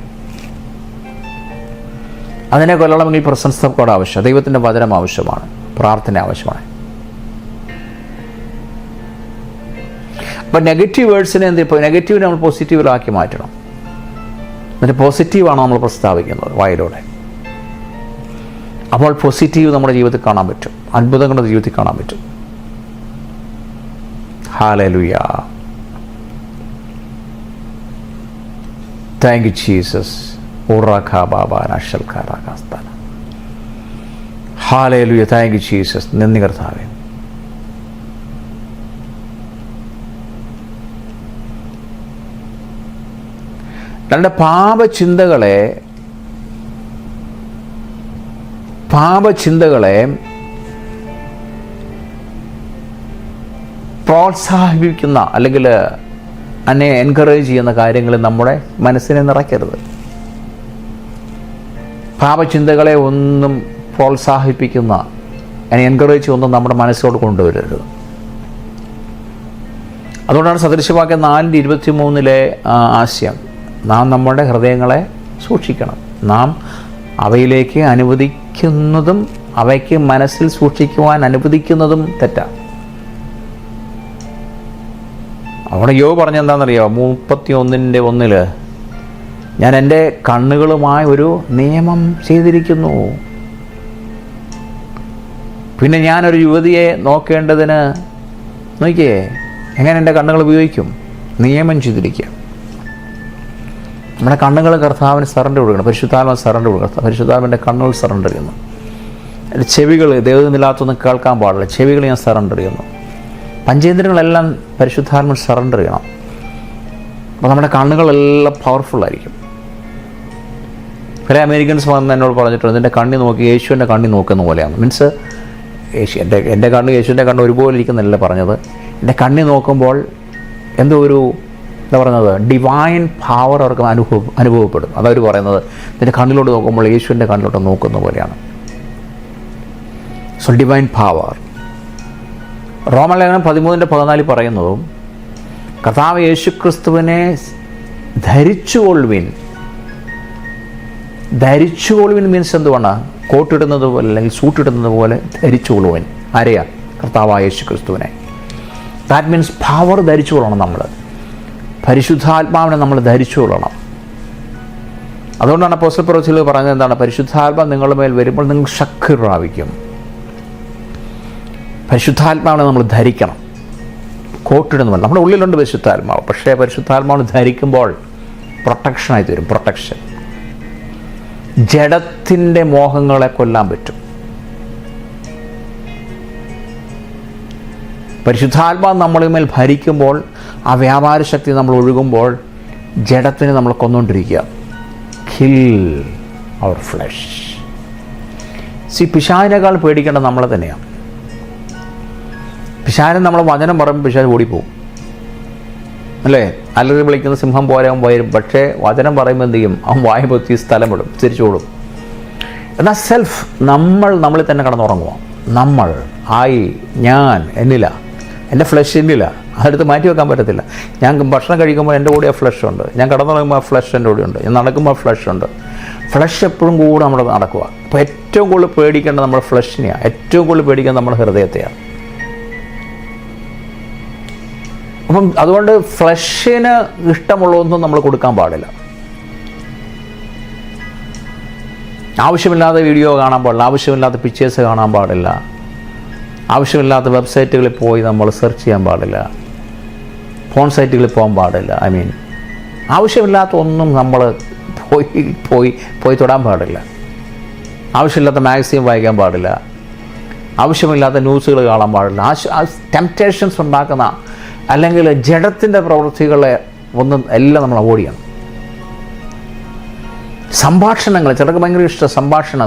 അതിനെ കൊല്ലണമെങ്കിൽ പ്രസൻസ് ഓഫ് ഗോഡ് ആവശ്യം, ദൈവത്തിൻ്റെ വചനം ആവശ്യമാണ്, പ്രാർത്ഥന ആവശ്യമാണ്. അപ്പം നെഗറ്റീവ് വേർഡ്സിനെ ഇപ്പോൾ നെഗറ്റീവിനെ നമ്മൾ പോസിറ്റീവിലാക്കി മാറ്റണം. എന്നിട്ട് പോസിറ്റീവാണ് നമ്മൾ പ്രസ്താവിക്കുന്നത് വായിലൂടെ. അപ്പോൾ പോസിറ്റീവ് നമ്മുടെ ജീവിതത്തിൽ കാണാൻ പറ്റും, അത്ഭുതങ്ങളുടെ ജീവിതത്തിൽ കാണാൻ പറ്റും. Hallelujah. Thank you Jesus. Hallelujah. Thank you Jesus. നന്ദി കർത്താവേ. തൻ്റെ പാപചിന്തകളെ പ്രോത്സാഹിപ്പിക്കുന്ന അല്ലെങ്കിൽ എന്നെ എൻകറേജ് ചെയ്യുന്ന കാര്യങ്ങൾ നമ്മുടെ മനസ്സിനെ നിറയ്ക്കരുത്. പാപചിന്തകളെ ഒന്നും പ്രോത്സാഹിപ്പിക്കുന്ന എന്നെ എൻകറേജ് ഒന്നും നമ്മുടെ മനസ്സിലോട്ട് കൊണ്ടുവരരുത്. അതുകൊണ്ടാണ് സദൃശവാക്യം 4:23 ആശയം, നാം നമ്മുടെ ഹൃദയങ്ങളെ സൂക്ഷിക്കണം. നാം അവയിലേക്ക് അനുവദിക്കുന്നതും അവയ്ക്ക് മനസ്സിൽ സൂക്ഷിക്കുവാൻ അനുവദിക്കുന്നതും തെറ്റാണ്. അവിടെ യോബ് പറഞ്ഞെന്താണെന്നറിയോ? 31:1 ഞാൻ എൻ്റെ കണ്ണുകളുമായി ഒരു നിയമം ചെയ്തിരിക്കുന്നു. പിന്നെ ഞാനൊരു യുവതിയെ നോക്കേണ്ടതിന് നോക്കിയേ എങ്ങനെ എൻ്റെ കണ്ണുകൾ ഉപയോഗിക്കും? നിയമം ചെയ്തിരിക്കുക. നമ്മുടെ കണ്ണുകൾ കർത്താവിന് സറണ്ടർ കൊടുക്കണം. പരിശുദ്ധാത്മാവിന് സറണ്ടർ കൊടുക്കണം. പരിശുദ്ധാത്മാവിൻ്റെ കണ്ണുകൾ സറണ്ടർ ചെയ്യുന്നു. എൻ്റെ ചെവികൾ ദൈവമില്ലാത്തൊന്നും കേൾക്കാൻ പാടില്ല. ചെവികൾ ഞാൻ സറണ്ടർ ചെയ്യുന്നു. പഞ്ചേന്ദ്രിയങ്ങളെല്ലാം പരിശുദ്ധാത്മാവിന് സറണ്ടർ ചെയ്യണം. അപ്പോൾ നമ്മുടെ കണ്ണുകളെല്ലാം പവർഫുള്ളായിരിക്കും. ചില അമേരിക്കൻസ് വന്ന് എന്നോട് പറഞ്ഞിട്ടുണ്ട്, എൻ്റെ കണ്ണി നോക്കി യേശുവിൻ്റെ കണ്ണി നോക്കുന്ന പോലെയാണ്. മീൻസ് എൻ്റെ കണ്ണ് യേശുവിൻ്റെ കണ്ണ് ഒരുപോലെ ഇരിക്കുന്നതല്ല പറഞ്ഞത്. എൻ്റെ കണ്ണി നോക്കുമ്പോൾ എന്തോ ഒരു എന്താ പറയുന്നത്, ഡിവൈൻ പവർ അവർക്ക് അനുഭവപ്പെടും. അതവർ പറയുന്നത് നിൻ്റെ കണ്ണിലോട്ട് നോക്കുമ്പോൾ യേശുവിൻ്റെ കണ്ണിലോട്ട് നോക്കുന്ന പോലെയാണ്. So divine power. റോമലേഖനം 13:14 പറയുന്നതും കർത്താവ് യേശു ക്രിസ്തുവിനെ ധരിച്ചുകൊള്ളുവിൻ. ധരിച്ചുകൊള്ളുവിൻ മീൻസ് എന്തുവാണ്? കോട്ടിടുന്നത് പോലെ അല്ലെങ്കിൽ സൂട്ടിടുന്നത് പോലെ ധരിച്ചുകൊള്ളുവിൻ. ആരെയാ? കർത്താവായ യേശു ക്രിസ്തുവിനെ. ദാറ്റ് മീൻസ് പവർ ധരിച്ചുകൊള്ളണം. നമ്മൾ പരിശുദ്ധാത്മാവിനെ നമ്മൾ ധരിച്ചുകൊള്ളണം. അതുകൊണ്ടാണ് അപ്പോസ്തലൻ പ്രവൃത്തിയിൽ പറഞ്ഞത് എന്താണ്? പരിശുദ്ധാത്മാവ് നിങ്ങളുടെ മേൽ വരുമ്പോൾ നിങ്ങൾ ശക്തി പ്രാപിക്കും. പരിശുദ്ധാത്മാവിനെ നമ്മൾ ധരിക്കണം. കോട്ടിടുന്നുമല്ല, നമ്മുടെ ഉള്ളിലുണ്ട് പരിശുദ്ധാത്മാവ്. പക്ഷേ പരിശുദ്ധാത്മാവിനെ ധരിക്കുമ്പോൾ പ്രൊട്ടക്ഷനായി തരും. പ്രൊട്ടക്ഷൻ. ജഡത്തിൻ്റെ മോഹങ്ങളെ കൊല്ലാൻ പറ്റും. പരിശുദ്ധാത്മാവ് നമ്മളിന്മേൽ ഭരിക്കുമ്പോൾ, ആ വ്യാപാര ശക്തി നമ്മൾ ഒഴുകുമ്പോൾ ജഡത്തിനെ നമ്മൾ കൊന്നുകൊണ്ടിരിക്കുക. Kill our flush. പിശാചിനേക്കാൾ പേടിക്കേണ്ടത് നമ്മളെ തന്നെയാണ്. പിശാചൻ നമ്മളെ വചനം പറയുമ്പോൾ പിശാച് ഓടിപ്പോവും, അല്ലേ? അലറി വിളിക്കുന്ന സിംഹം പോലെ അവൻ വരും. പക്ഷേ വചനം പറയുമ്പോൾ എന്ത് ചെയ്യും? അവൻ വായ പൊത്തി സ്ഥലം വിടും, തിരിച്ചോടും. എന്നാൽ സെൽഫ്, നമ്മളിൽ തന്നെ കിടന്നുറങ്ങുക. നമ്മൾ, ഞാൻ എന്നില്ല, എൻ്റെ ഫ്ലഷ് എന്നില്ല, അതെടുത്ത് മാറ്റി വെക്കാൻ പറ്റത്തില്ല. ഞാൻ ഭക്ഷണം കഴിക്കുമ്പോൾ എൻ്റെ കൂടെ ആ ഫ്ലഷ് ഉണ്ട്. ഞാൻ കിടന്നുറങ്ങുമ്പോൾ ആ ഫ്ലഷ് എൻ്റെ കൂടെ ഉണ്ട്. ഞാൻ നടക്കുമ്പോൾ ആ ഫ്ലഷ് ഉണ്ട്. ഫ്ലഷ് എപ്പോഴും കൂടെ നമ്മൾ നടക്കുക. അപ്പോൾ ഏറ്റവും കൂടുതൽ പേടിക്കേണ്ടത് നമ്മുടെ ഫ്ലഷിനെയാണ്. ഏറ്റവും കൂടുതൽ പേടിക്കേണ്ടത് നമ്മുടെ ഹൃദയത്തെയാണ്. അപ്പം അതുകൊണ്ട് ഫ്ലഷിന് ഇഷ്ടമുള്ളതൊന്നും നമ്മൾ കൊടുക്കാൻ പാടില്ല. ആവശ്യമില്ലാത്ത വീഡിയോ കാണാൻ പാടില്ല. ആവശ്യമില്ലാത്ത പിക്ചേഴ്സ് കാണാൻ പാടില്ല. ആവശ്യമില്ലാത്ത വെബ്സൈറ്റുകളിൽ പോയി നമ്മൾ സെർച്ച് ചെയ്യാൻ പാടില്ല. ഫോൺ സൈറ്റുകളിൽ പോകാൻ പാടില്ല. ആവശ്യമില്ലാത്ത ഒന്നും നമ്മൾ പോയി തൊടാൻ പാടില്ല. ആവശ്യമില്ലാത്ത മാഗസീൻ വായിക്കാൻ പാടില്ല. ആവശ്യമില്ലാത്ത ന്യൂസുകൾ കാണാൻ പാടില്ല. ടെംപ്റ്റേഷൻസ് ഉണ്ടാക്കുന്ന അല്ലെങ്കിൽ ജഡത്തിൻ്റെ പ്രവൃത്തികളെ എല്ലാം നമ്മൾ അവോയ്ഡ് ചെയ്യണം. സംഭാഷണങ്ങൾ, ചിലർക്ക് ഭയങ്കര ഇഷ്ടം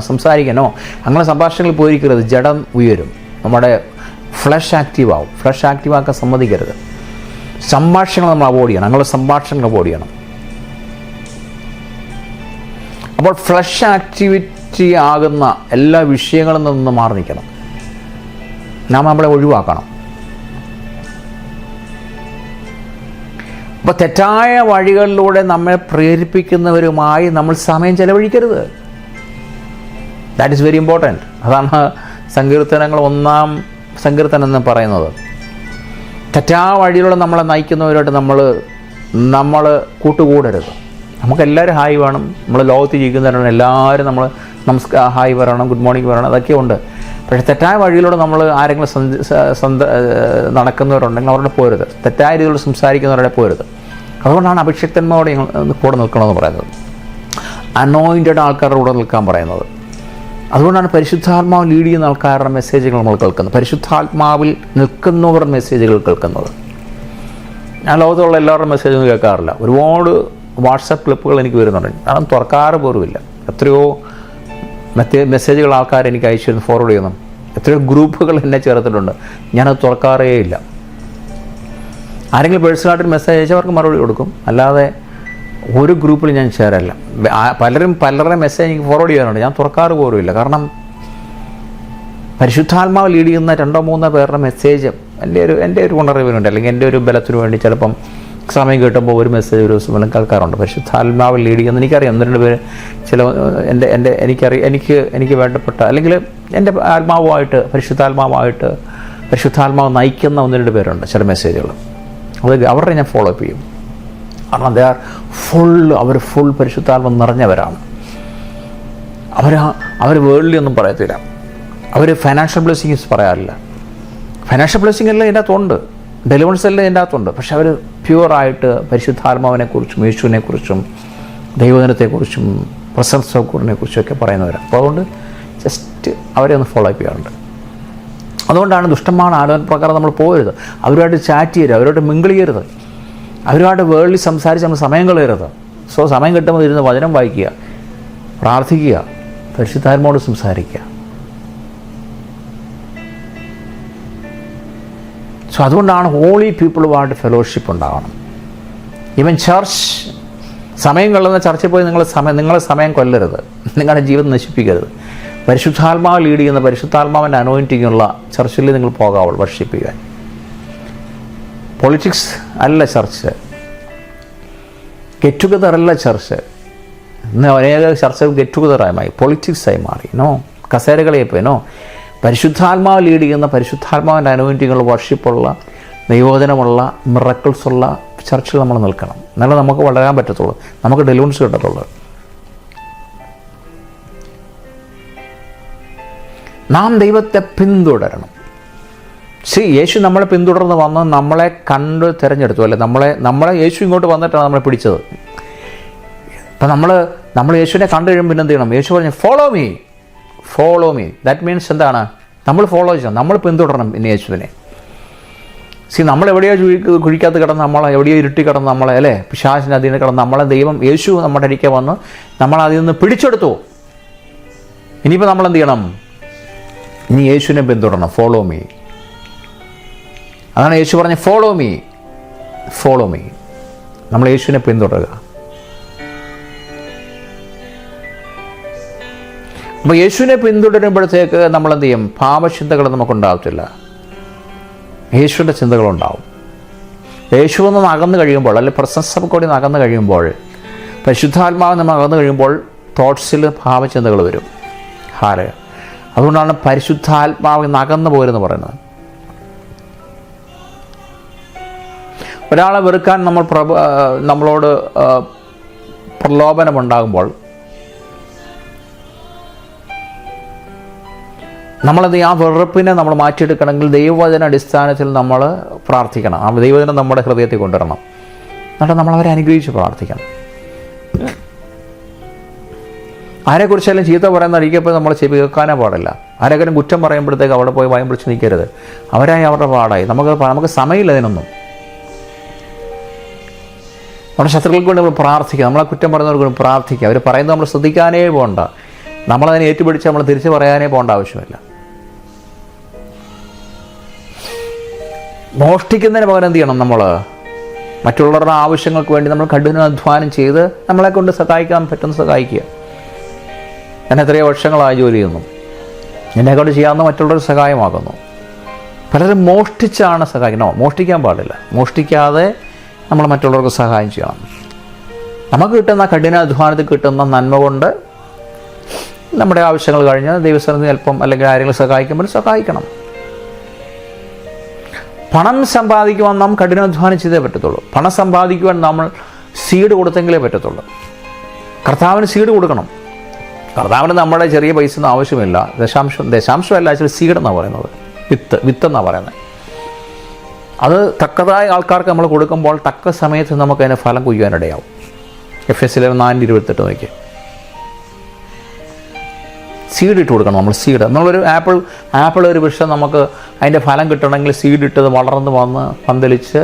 സംസാരിക്കാനോ, അങ്ങനെ സംഭാഷണങ്ങളിൽ പോയിരിക്കരുത്. ജഡം ഉയരും, നമ്മുടെ ഫ്ലഷ് ആക്റ്റീവാകും. ഫ്ലഷ് ആക്റ്റീവാക്കാൻ സമ്മതിക്കരുത്. സംഭാഷണങ്ങൾ നമ്മൾ അവോയ്ഡ് ചെയ്യണം. അങ്ങനെ സംഭാഷണങ്ങൾ അവോയ്ഡ് ചെയ്യണം. അപ്പോൾ ഫ്ലഷ് ആക്ടിവിറ്റി ആകുന്ന എല്ലാ വിഷയങ്ങളിൽ നിന്ന് മാറി നിൽക്കണം. നമ്മളെ ഒഴിവാക്കണം. അപ്പോൾ തെറ്റായ വഴികളിലൂടെ നമ്മെ പ്രേരിപ്പിക്കുന്നവരുമായി നമ്മൾ സമയം ചെലവഴിക്കരുത്. That is very important. അതാണ് സങ്കീർത്തനങ്ങൾ 1-ാം സങ്കീർത്തനം എന്ന് പറയുന്നത്. തെറ്റായ വഴിയിലൂടെ നമ്മളെ നയിക്കുന്നവരുമായിട്ട് നമ്മൾ കൂട്ടുകൂടരുത്. നമുക്കെല്ലാവരും ഹായ് വേണം. നമ്മൾ ലോകത്ത് ജീവിക്കുന്നവരാണ് എല്ലാവരും. നമ്മൾ ഹായ് പറയണം, ഗുഡ് മോർണിംഗ് പറയണം, അതൊക്കെ ഉണ്ട്. പക്ഷേ തെറ്റായ വഴിയിലൂടെ നമ്മൾ ആരെങ്കിലും നടക്കുന്നവരുണ്ടെങ്കിൽ അവരുടെ പോരുത്. തെറ്റായ രീതിയിലൂടെ സംസാരിക്കുന്നവരുടെ പോരുത്. അതുകൊണ്ടാണ് അഭിഷിക്തന്മാരോട് കൂടെ നിൽക്കണമെന്ന് പറയുന്നത്. അനോയിൻറ്റഡ് ആൾക്കാരുടെ കൂടെ നിൽക്കാൻ പറയുന്നത്. അതുകൊണ്ടാണ് പരിശുദ്ധാത്മാവ് ലീഡ് ചെയ്യുന്ന ആൾക്കാരുടെ മെസ്സേജുകൾ നമ്മൾ കേൾക്കുന്നത്. പരിശുദ്ധാത്മാവിൽ നിൽക്കുന്നവരുടെ മെസ്സേജുകൾ കേൾക്കുന്നത്. ഞാൻ ലോകത്തുള്ള എല്ലാവരുടെ മെസ്സേജൊന്നും കേൾക്കാറില്ല. ഒരുപാട് വാട്സപ്പ് ക്ലിപ്പുകൾ എനിക്ക് വരുന്നുണ്ട്. അതൊന്നും തുറക്കാറ് പോലുമില്ല. എത്രയോ മെസ്സേജുകൾ ആൾക്കാർ എനിക്ക് അയച്ചു ഫോർവേഡ് ചെയ്യുന്നു. എത്രയോ ഗ്രൂപ്പുകൾ എന്നെ ചേർത്തിട്ടുണ്ട്. ഞാനത് തുറക്കാറേ ഇല്ല. ആരെങ്കിലും പേഴ്സണലായിട്ട് മെസ്സേജ് അയച്ചാൽ അവർക്ക് മറുപടി കൊടുക്കും. അല്ലാതെ ഒരു ഗ്രൂപ്പിൽ ഞാൻ ചേരല്ല. പലരുടെ മെസ്സേജ് എനിക്ക് ഫോർവേഡ് ചെയ്യാറുണ്ട്. ഞാൻ തുറക്കാറ് പോലുമില്ല. കാരണം പരിശുദ്ധാത്മാവ് ലീഡ് ചെയ്യുന്ന 2-3 പേരുടെ മെസ്സേജ് എൻ്റെ ഒരു ഉണർവിനുണ്ട്, അല്ലെങ്കിൽ എൻ്റെ ഒരു ബലത്തിനു വേണ്ടി ചിലപ്പം സമയം കിട്ടുമ്പോൾ ഒരു മെസ്സേജ് ഒരു ദിവസം കേൾക്കാറുണ്ട്. പരിശുദ്ധാത്മാവ് ലീഡ് ചെയ്യുന്ന എനിക്കറിയാം 1-2 പേര് എനിക്ക് വേണ്ടപ്പെട്ട, അല്ലെങ്കിൽ എൻ്റെ പരിശുദ്ധാത്മാവ് നയിക്കുന്ന 1-2 പേരുണ്ട് ചില മെസ്സേജുകൾ. അവരുടെ ഞാൻ ഫോളോ അപ്പ് ചെയ്യും. കാരണം അവർ ഫുൾ പരിശുദ്ധാത്മ നിറഞ്ഞവരാണ്. അവർ വേൾഡിൽ ഒന്നും പറയത്തില്ല. അവർ ഫൈനാൻഷ്യൽ ബ്ലെസ്സിങ്സ് പറയാറില്ല. ഫൈനാൻഷ്യൽ ബ്ലെസ്സിങ് എല്ലാം ഇതിൻ്റെ അകത്തുണ്ട്, ഡെലിവറൻസ് എല്ലാം ഇതിൻ്റെ അകത്തുണ്ട്. പക്ഷെ അവർ പ്യുവറായിട്ട് പരിശുദ്ധാത്മാവിനെക്കുറിച്ചും യേശുവിനെക്കുറിച്ചും ദൈവദിനത്തെക്കുറിച്ചും പ്രസൻസ് ഓഫ് ഗോഡിനെക്കുറിച്ചും ഒക്കെ പറയുന്നവരാണ്. അപ്പോൾ അതുകൊണ്ട് ജസ്റ്റ് അവരെ ഒന്ന് ഫോളോ അപ്പ് ചെയ്യാറുണ്ട്. അതുകൊണ്ടാണ് ദുഷ്ടന്മാരുടെ ആലോചന പ്രകാരം നമ്മൾ പോകരുത്. അവരുമായിട്ട് ചാറ്റ് ചെയ്യരുത്, അവരുമായിട്ട് മിങ്കിൾ ചെയ്യരുത്, അവരുമായിട്ട് വേൾഡിൽ സംസാരിച്ച് നമ്മൾ സമയം കളയരുത്. സമയം കിട്ടുമ്പോൾ ഇരുന്ന് വചനം വായിക്കുക, പ്രാർത്ഥിക്കുക, പരിശുദ്ധാത്മാവോട് സംസാരിക്കുക. അതുകൊണ്ടാണ് ഹോളി പീപ്പിളുമായിട്ട് ഫെലോഷിപ്പ് ഉണ്ടാകണം. ഈവൻ ചർച്ച് സമയം കൊള്ളുന്ന ചർച്ചിൽ പോയി നിങ്ങളെ സമയം കൊല്ലരുത്, നിങ്ങളുടെ ജീവിതം നശിപ്പിക്കരുത്. പരിശുദ്ധാത്മാവ് ലീഡ് ചെയ്യുന്ന പരിശുദ്ധാത്മാവിൻ്റെ അനോയിൻറ്റിംഗ് ഉള്ള ചർച്ചിൽ നിങ്ങൾ പോകാവുള്ളൂ വർഷിപ്പ് ചെയ്യാൻ. പൊളിറ്റിക്സ് അല്ല ചർച്ച്, ഗെറ്റ് ടുഗദർ അല്ല ചർച്ച്. ഇന്ന് അനേക ചർച്ചകൾ ഗെറ്റ് ടുഗദറായി പൊളിറ്റിക്സായി മാറി. കസേരകളെ പോയിനോ. പരിശുദ്ധാത്മാവ് ലീഡ് ചെയ്യുന്ന പരിശുദ്ധാത്മാവിൻ്റെ അനോയിൻറ്റിങ്ങുള്ള വർഷിപ്പുള്ള ദൈവോധനമുള്ള മിറക്കിൾസുള്ള ചർച്ചിൽ നമ്മൾ നിൽക്കണം. എന്നാലേ നമുക്ക് വളരാൻ പറ്റത്തുള്ളൂ, നമുക്ക് ഡെലിവറൻസ് കിട്ടത്തുള്ളൂ. നാം ദൈവത്തെ പിന്തുടരണം. യേശു നമ്മളെ പിന്തുടർന്ന് വന്ന് നമ്മളെ കണ്ട് തിരഞ്ഞെടുത്തു, അല്ലേ? നമ്മളെ യേശു ഇങ്ങോട്ട് വന്നിട്ടാണ് നമ്മളെ പിടിച്ചത്. അപ്പം നമ്മൾ യേശുവിനെ കണ്ടു കഴിയുമ്പോൾ പിന്നെ എന്ത് ചെയ്യണം? യേശു പറഞ്ഞു ഫോളോ മീ. ദാറ്റ് മീൻസ് എന്താണ്? നമ്മൾ ഫോളോ ചെയ്യണം, നമ്മൾ പിന്തുടരണം പിന്നെ യേശുവിനെ. നമ്മൾ എവിടെയോ കുഴിക്കകത്ത് കിടന്ന്, എവിടെയോ ഇരുട്ടി കിടന്ന് നമ്മളെ, അല്ലേ, പിശാചിൻ്റെ അധീനം കിടന്ന് നമ്മളെ യേശു നമ്മുടെ അരികെ വന്ന് നമ്മൾ അതിൽ നിന്ന് പിടിച്ചെടുത്തു. ഇനിയിപ്പോൾ നമ്മൾ എന്ത് ചെയ്യണം? ഇനി യേശുവിനെ പിന്തുടരണം. Follow me. അതാണ് യേശു പറഞ്ഞ ഫോളോ മീ. നമ്മൾ യേശുവിനെ പിന്തുടരുക. അപ്പോൾ യേശുവിനെ പിന്തുടരുമ്പോഴത്തേക്ക് നമ്മൾ എന്ത് ചെയ്യും? പാപചിന്തകൾ നമുക്കുണ്ടാകത്തില്ല, യേശുവിൻ്റെ ചിന്തകളുണ്ടാവും. യേശുവിൽ നിന്ന് അകന്നു കഴിയുമ്പോൾ, അല്ലെങ്കിൽ പ്രസൻസ് ഓഫ് ഗോഡിൽ നിന്ന് അകന്നു കഴിയുമ്പോൾ, പരിശുദ്ധാത്മാവിൽ നിന്ന് അകന്നു കഴിയുമ്പോൾ തോട്ട്സിൽ പാപചിന്തകൾ വരും. അതുകൊണ്ടാണ് പരിശുദ്ധാത്മാവിൽ നിന്ന് അകന്നു പോരെന്ന് പറയുന്നത്. ഒരാളെ വെറുക്കാൻ നമ്മളോട് പ്രലോഭനമുണ്ടാകുമ്പോൾ നമ്മളത് ആ വെറുപ്പിനെ നമ്മൾ മാറ്റിയെടുക്കണമെങ്കിൽ ദൈവവചന അടിസ്ഥാനത്തിൽ നമ്മൾ പ്രാർത്ഥിക്കണം. ആ ദൈവവചനം നമ്മുടെ ഹൃദയത്തിൽ കൊണ്ടുവരണം. എന്നിട്ട് നമ്മളവരെ അനുഗ്രഹിച്ച് പ്രാർത്ഥിക്കണം. ആരെക്കുറിച്ചാലും ചീത്ത പറയുന്ന അടിക്കപ്പോൾ നമ്മൾ ചെവി കേൾക്കാനേ പാടില്ല. ആരെങ്കിലും കുറ്റം പറയുമ്പോഴത്തേക്ക് അവിടെ പോയി വായും പിടിച്ച് നിൽക്കരുത്. അവരായി അവരുടെ പാടായി. നമുക്ക് സമയമില്ല ഇതിനൊന്നും. നമ്മുടെ ശത്രുക്കൾക്ക് വേണ്ടി നമ്മൾ പ്രാർത്ഥിക്കുക, നമ്മളെ കുറ്റം പറയുന്നവർക്ക് വേണ്ടി പ്രാർത്ഥിക്കുക. അവർ പറയുന്നത് നമ്മൾ ശ്രദ്ധിക്കാനേ പോകണ്ട, നമ്മളതിനെ ഏറ്റുപിടിച്ച് നമ്മൾ തിരിച്ച് പറയാനേ പോകേണ്ട ആവശ്യമില്ല. മോഷ്ടിക്കുന്നതിന് പകരം എന്ത് ചെയ്യണം? നമ്മൾ മറ്റുള്ളവരുടെ ആവശ്യങ്ങൾക്ക് വേണ്ടി നമ്മൾ കഠിനാധ്വാനം ചെയ്ത് നമ്മളെ കൊണ്ട് സഹായിക്കാൻ പറ്റുന്ന സഹായിക്കുക. ഞാൻ എത്രയോ വർഷങ്ങളായി ജോലി ചെയ്യുന്നു, എന്നെക്കൊണ്ട് ചെയ്യാവുന്ന മറ്റുള്ളവർ സഹായമാകുന്നു. പലരും മോഷ്ടിച്ചാണ് സഹായിക്കണം. മോഷ്ടിക്കാൻ പാടില്ല. മോഷ്ടിക്കാതെ നമ്മൾ മറ്റുള്ളവർക്ക് സഹായം ചെയ്യണം. നമുക്ക് കിട്ടുന്ന കഠിനാധ്വാനത്തിൽ കിട്ടുന്ന നന്മ കൊണ്ട് നമ്മുടെ ആവശ്യങ്ങൾ കഴിഞ്ഞ് ദൈവസ്ഥലത്ത് അല്പം അല്ലെങ്കിൽ ആരെങ്കിലും സഹായിക്കുമ്പോൾ സഹായിക്കണം. പണം സമ്പാദിക്കുവാൻ നാം കഠിനാധ്വാനം ചെയ്തേ പറ്റത്തുള്ളൂ. പണം സമ്പാദിക്കുവാൻ നമ്മൾ സീഡ് കൊടുത്തെങ്കിലേ പറ്റത്തുള്ളൂ. കർത്താവിന് സീഡ് കൊടുക്കണം. കർത്താവിന് നമ്മുടെ ചെറിയ പൈസ ഒന്നും ആവശ്യമില്ല. ദശാംശമല്ല, ആക്ച്വലി സീഡ് എന്നാണ് പറയുന്നത്, വിത്ത് എന്നാണ് പറയുന്നത്. അത് തക്കതായ ആൾക്കാർക്ക് നമ്മൾ കൊടുക്കുമ്പോൾ തക്ക സമയത്ത് നമുക്ക് അതിന് ഫലം കൊയ്യാനിടയാവും. Efesios 4:28 നോക്കി. സീഡ് ഇട്ട് കൊടുക്കണം. നമ്മൾ സീഡ്, നമ്മളൊരു ആപ്പിൾ ഒരു വൃക്ഷം നമുക്ക് അതിൻ്റെ ഫലം കിട്ടണമെങ്കിൽ സീഡ് ഇട്ടത് വളർന്ന് വന്ന് പന്തലിച്ച്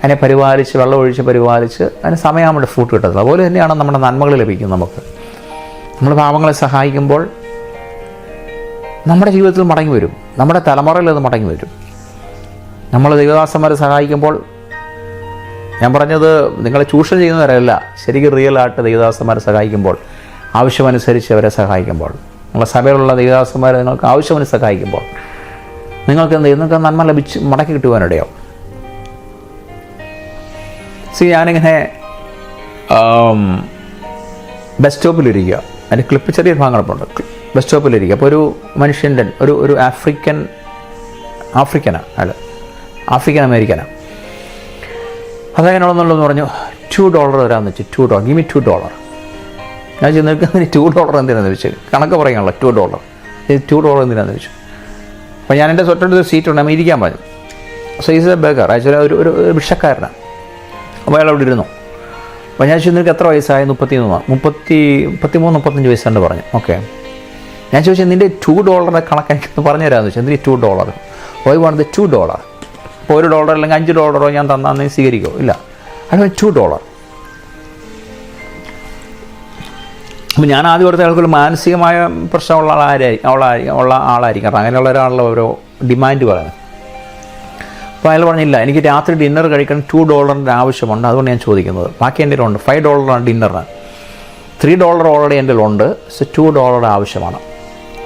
അതിനെ പരിപാലിച്ച് വെള്ളമൊഴിച്ച് പരിപാലിച്ച് അതിന് സമയമാകുമ്പോൾ ഫ്രൂട്ട് കിട്ടത്തില്ല. അതുപോലെ തന്നെയാണ് നമ്മുടെ നന്മകൾ ലഭിക്കുന്നത്. നമുക്ക് നമ്മൾ പാവങ്ങളെ സഹായിക്കുമ്പോൾ നമ്മുടെ ജീവിതത്തിൽ മടങ്ങി വരും, നമ്മുടെ തലമുറയിൽ അത് മടങ്ങി വരും. നമ്മൾ ദൈവദാസന്മാരെ സഹായിക്കുമ്പോൾ, ഞാൻ പറഞ്ഞത് നിങ്ങളെ ചൂഷണം ചെയ്യുന്നവരല്ല, ശരിക്കും റിയലായിട്ട് ദൈവദാസന്മാരെ സഹായിക്കുമ്പോൾ, ആവശ്യമനുസരിച്ച് അവരെ സഹായിക്കുമ്പോൾ, നിങ്ങളുടെ സഭയിലുള്ള ദൈവദാസന്മാരെ നിങ്ങൾക്ക് ആവശ്യമനുസരിച്ച് സഹായിക്കുമ്പോൾ നിങ്ങൾക്ക് എന്ത് ചെയ്യും? നിങ്ങൾക്ക് നന്മ ലഭിച്ച് മടക്കി കിട്ടുവാനിടയാവും. ഞാനിങ്ങനെ ബസ് സ്റ്റോപ്പിലിരിക്കുക, അതിൻ്റെ ക്ലിപ്പ് ചെറിയ ഭാഗങ്ങളുണ്ട്. ബസ് സ്റ്റോപ്പിലിരിക്കുക. അപ്പോൾ ഒരു മനുഷ്യൻ്റെ ഒരു ആഫ്രിക്കൻ അമേരിക്കനാണ്. അതെങ്ങനെയാണെന്നുള്ളതെന്ന് പറഞ്ഞു, $2 തരാമെന്ന് വെച്ചു. $2, ഗിവ് മി $2. ഞാൻ ചെന്നിരിക്കുന്നതിന് $2 എന്തിനാണെന്ന് വെച്ചു. കണക്ക് പറയാനുള്ള $2 എന്തിനാണെന്ന് വെച്ചു. അപ്പോൾ ഞാൻ എൻ്റെ തൊട്ടടുത്ത് സീറ്റുണ്ട്, നമ്മൾ ഇരിക്കാൻ പറഞ്ഞു. സോ ഈസ് എ ബേഗർ, ആക്ച്വലി ഒരു ഭിക്ഷക്കാരനാണ്. അപ്പോൾ അയാൾ അവിടെ ഇരുന്നു. അപ്പോൾ ഞാൻ ചോദിച്ചു, നിനക്ക് എത്ര വയസ്സായി? 33-35 വയസ്സുണ്ട് പറഞ്ഞു. ഓക്കെ. ഞാൻ ചോദിച്ചാൽ നിൻ്റെ $2 കണക്ക് എനിക്ക് പറഞ്ഞു തരാമെന്ന് വെച്ചാൽ. എന്തിന് $2? Why want the $2? ഇപ്പോൾ $1 അല്ലെങ്കിൽ $5 ഞാൻ തന്നാൽ നീ സ്വീകരിക്കുമോ? ഇല്ല. അത് $2. അപ്പം ഞാൻ ആദ്യം കൊടുത്ത ആൾക്കൊരു മാനസികമായ പ്രശ്നമുള്ള ആളായിരിക്കും. കാരണം അങ്ങനെയുള്ള ഒരാളുടെ ഓരോ ഡിമാൻഡ് പറയുന്നത്. അപ്പോൾ അയാൾ പറഞ്ഞില്ല, എനിക്ക് രാത്രി ഡിന്നർ കഴിക്കാൻ $2 ആവശ്യമുണ്ട്, അതുകൊണ്ട് ഞാൻ ചോദിക്കുന്നത്. ബാക്കി എൻ്റെ ഉണ്ട് $5 ഡിന്നറിന്, $3 ഓൾറെഡി എൻ്റെ ഉണ്ട്. സോ $2 ആവശ്യമാണ്.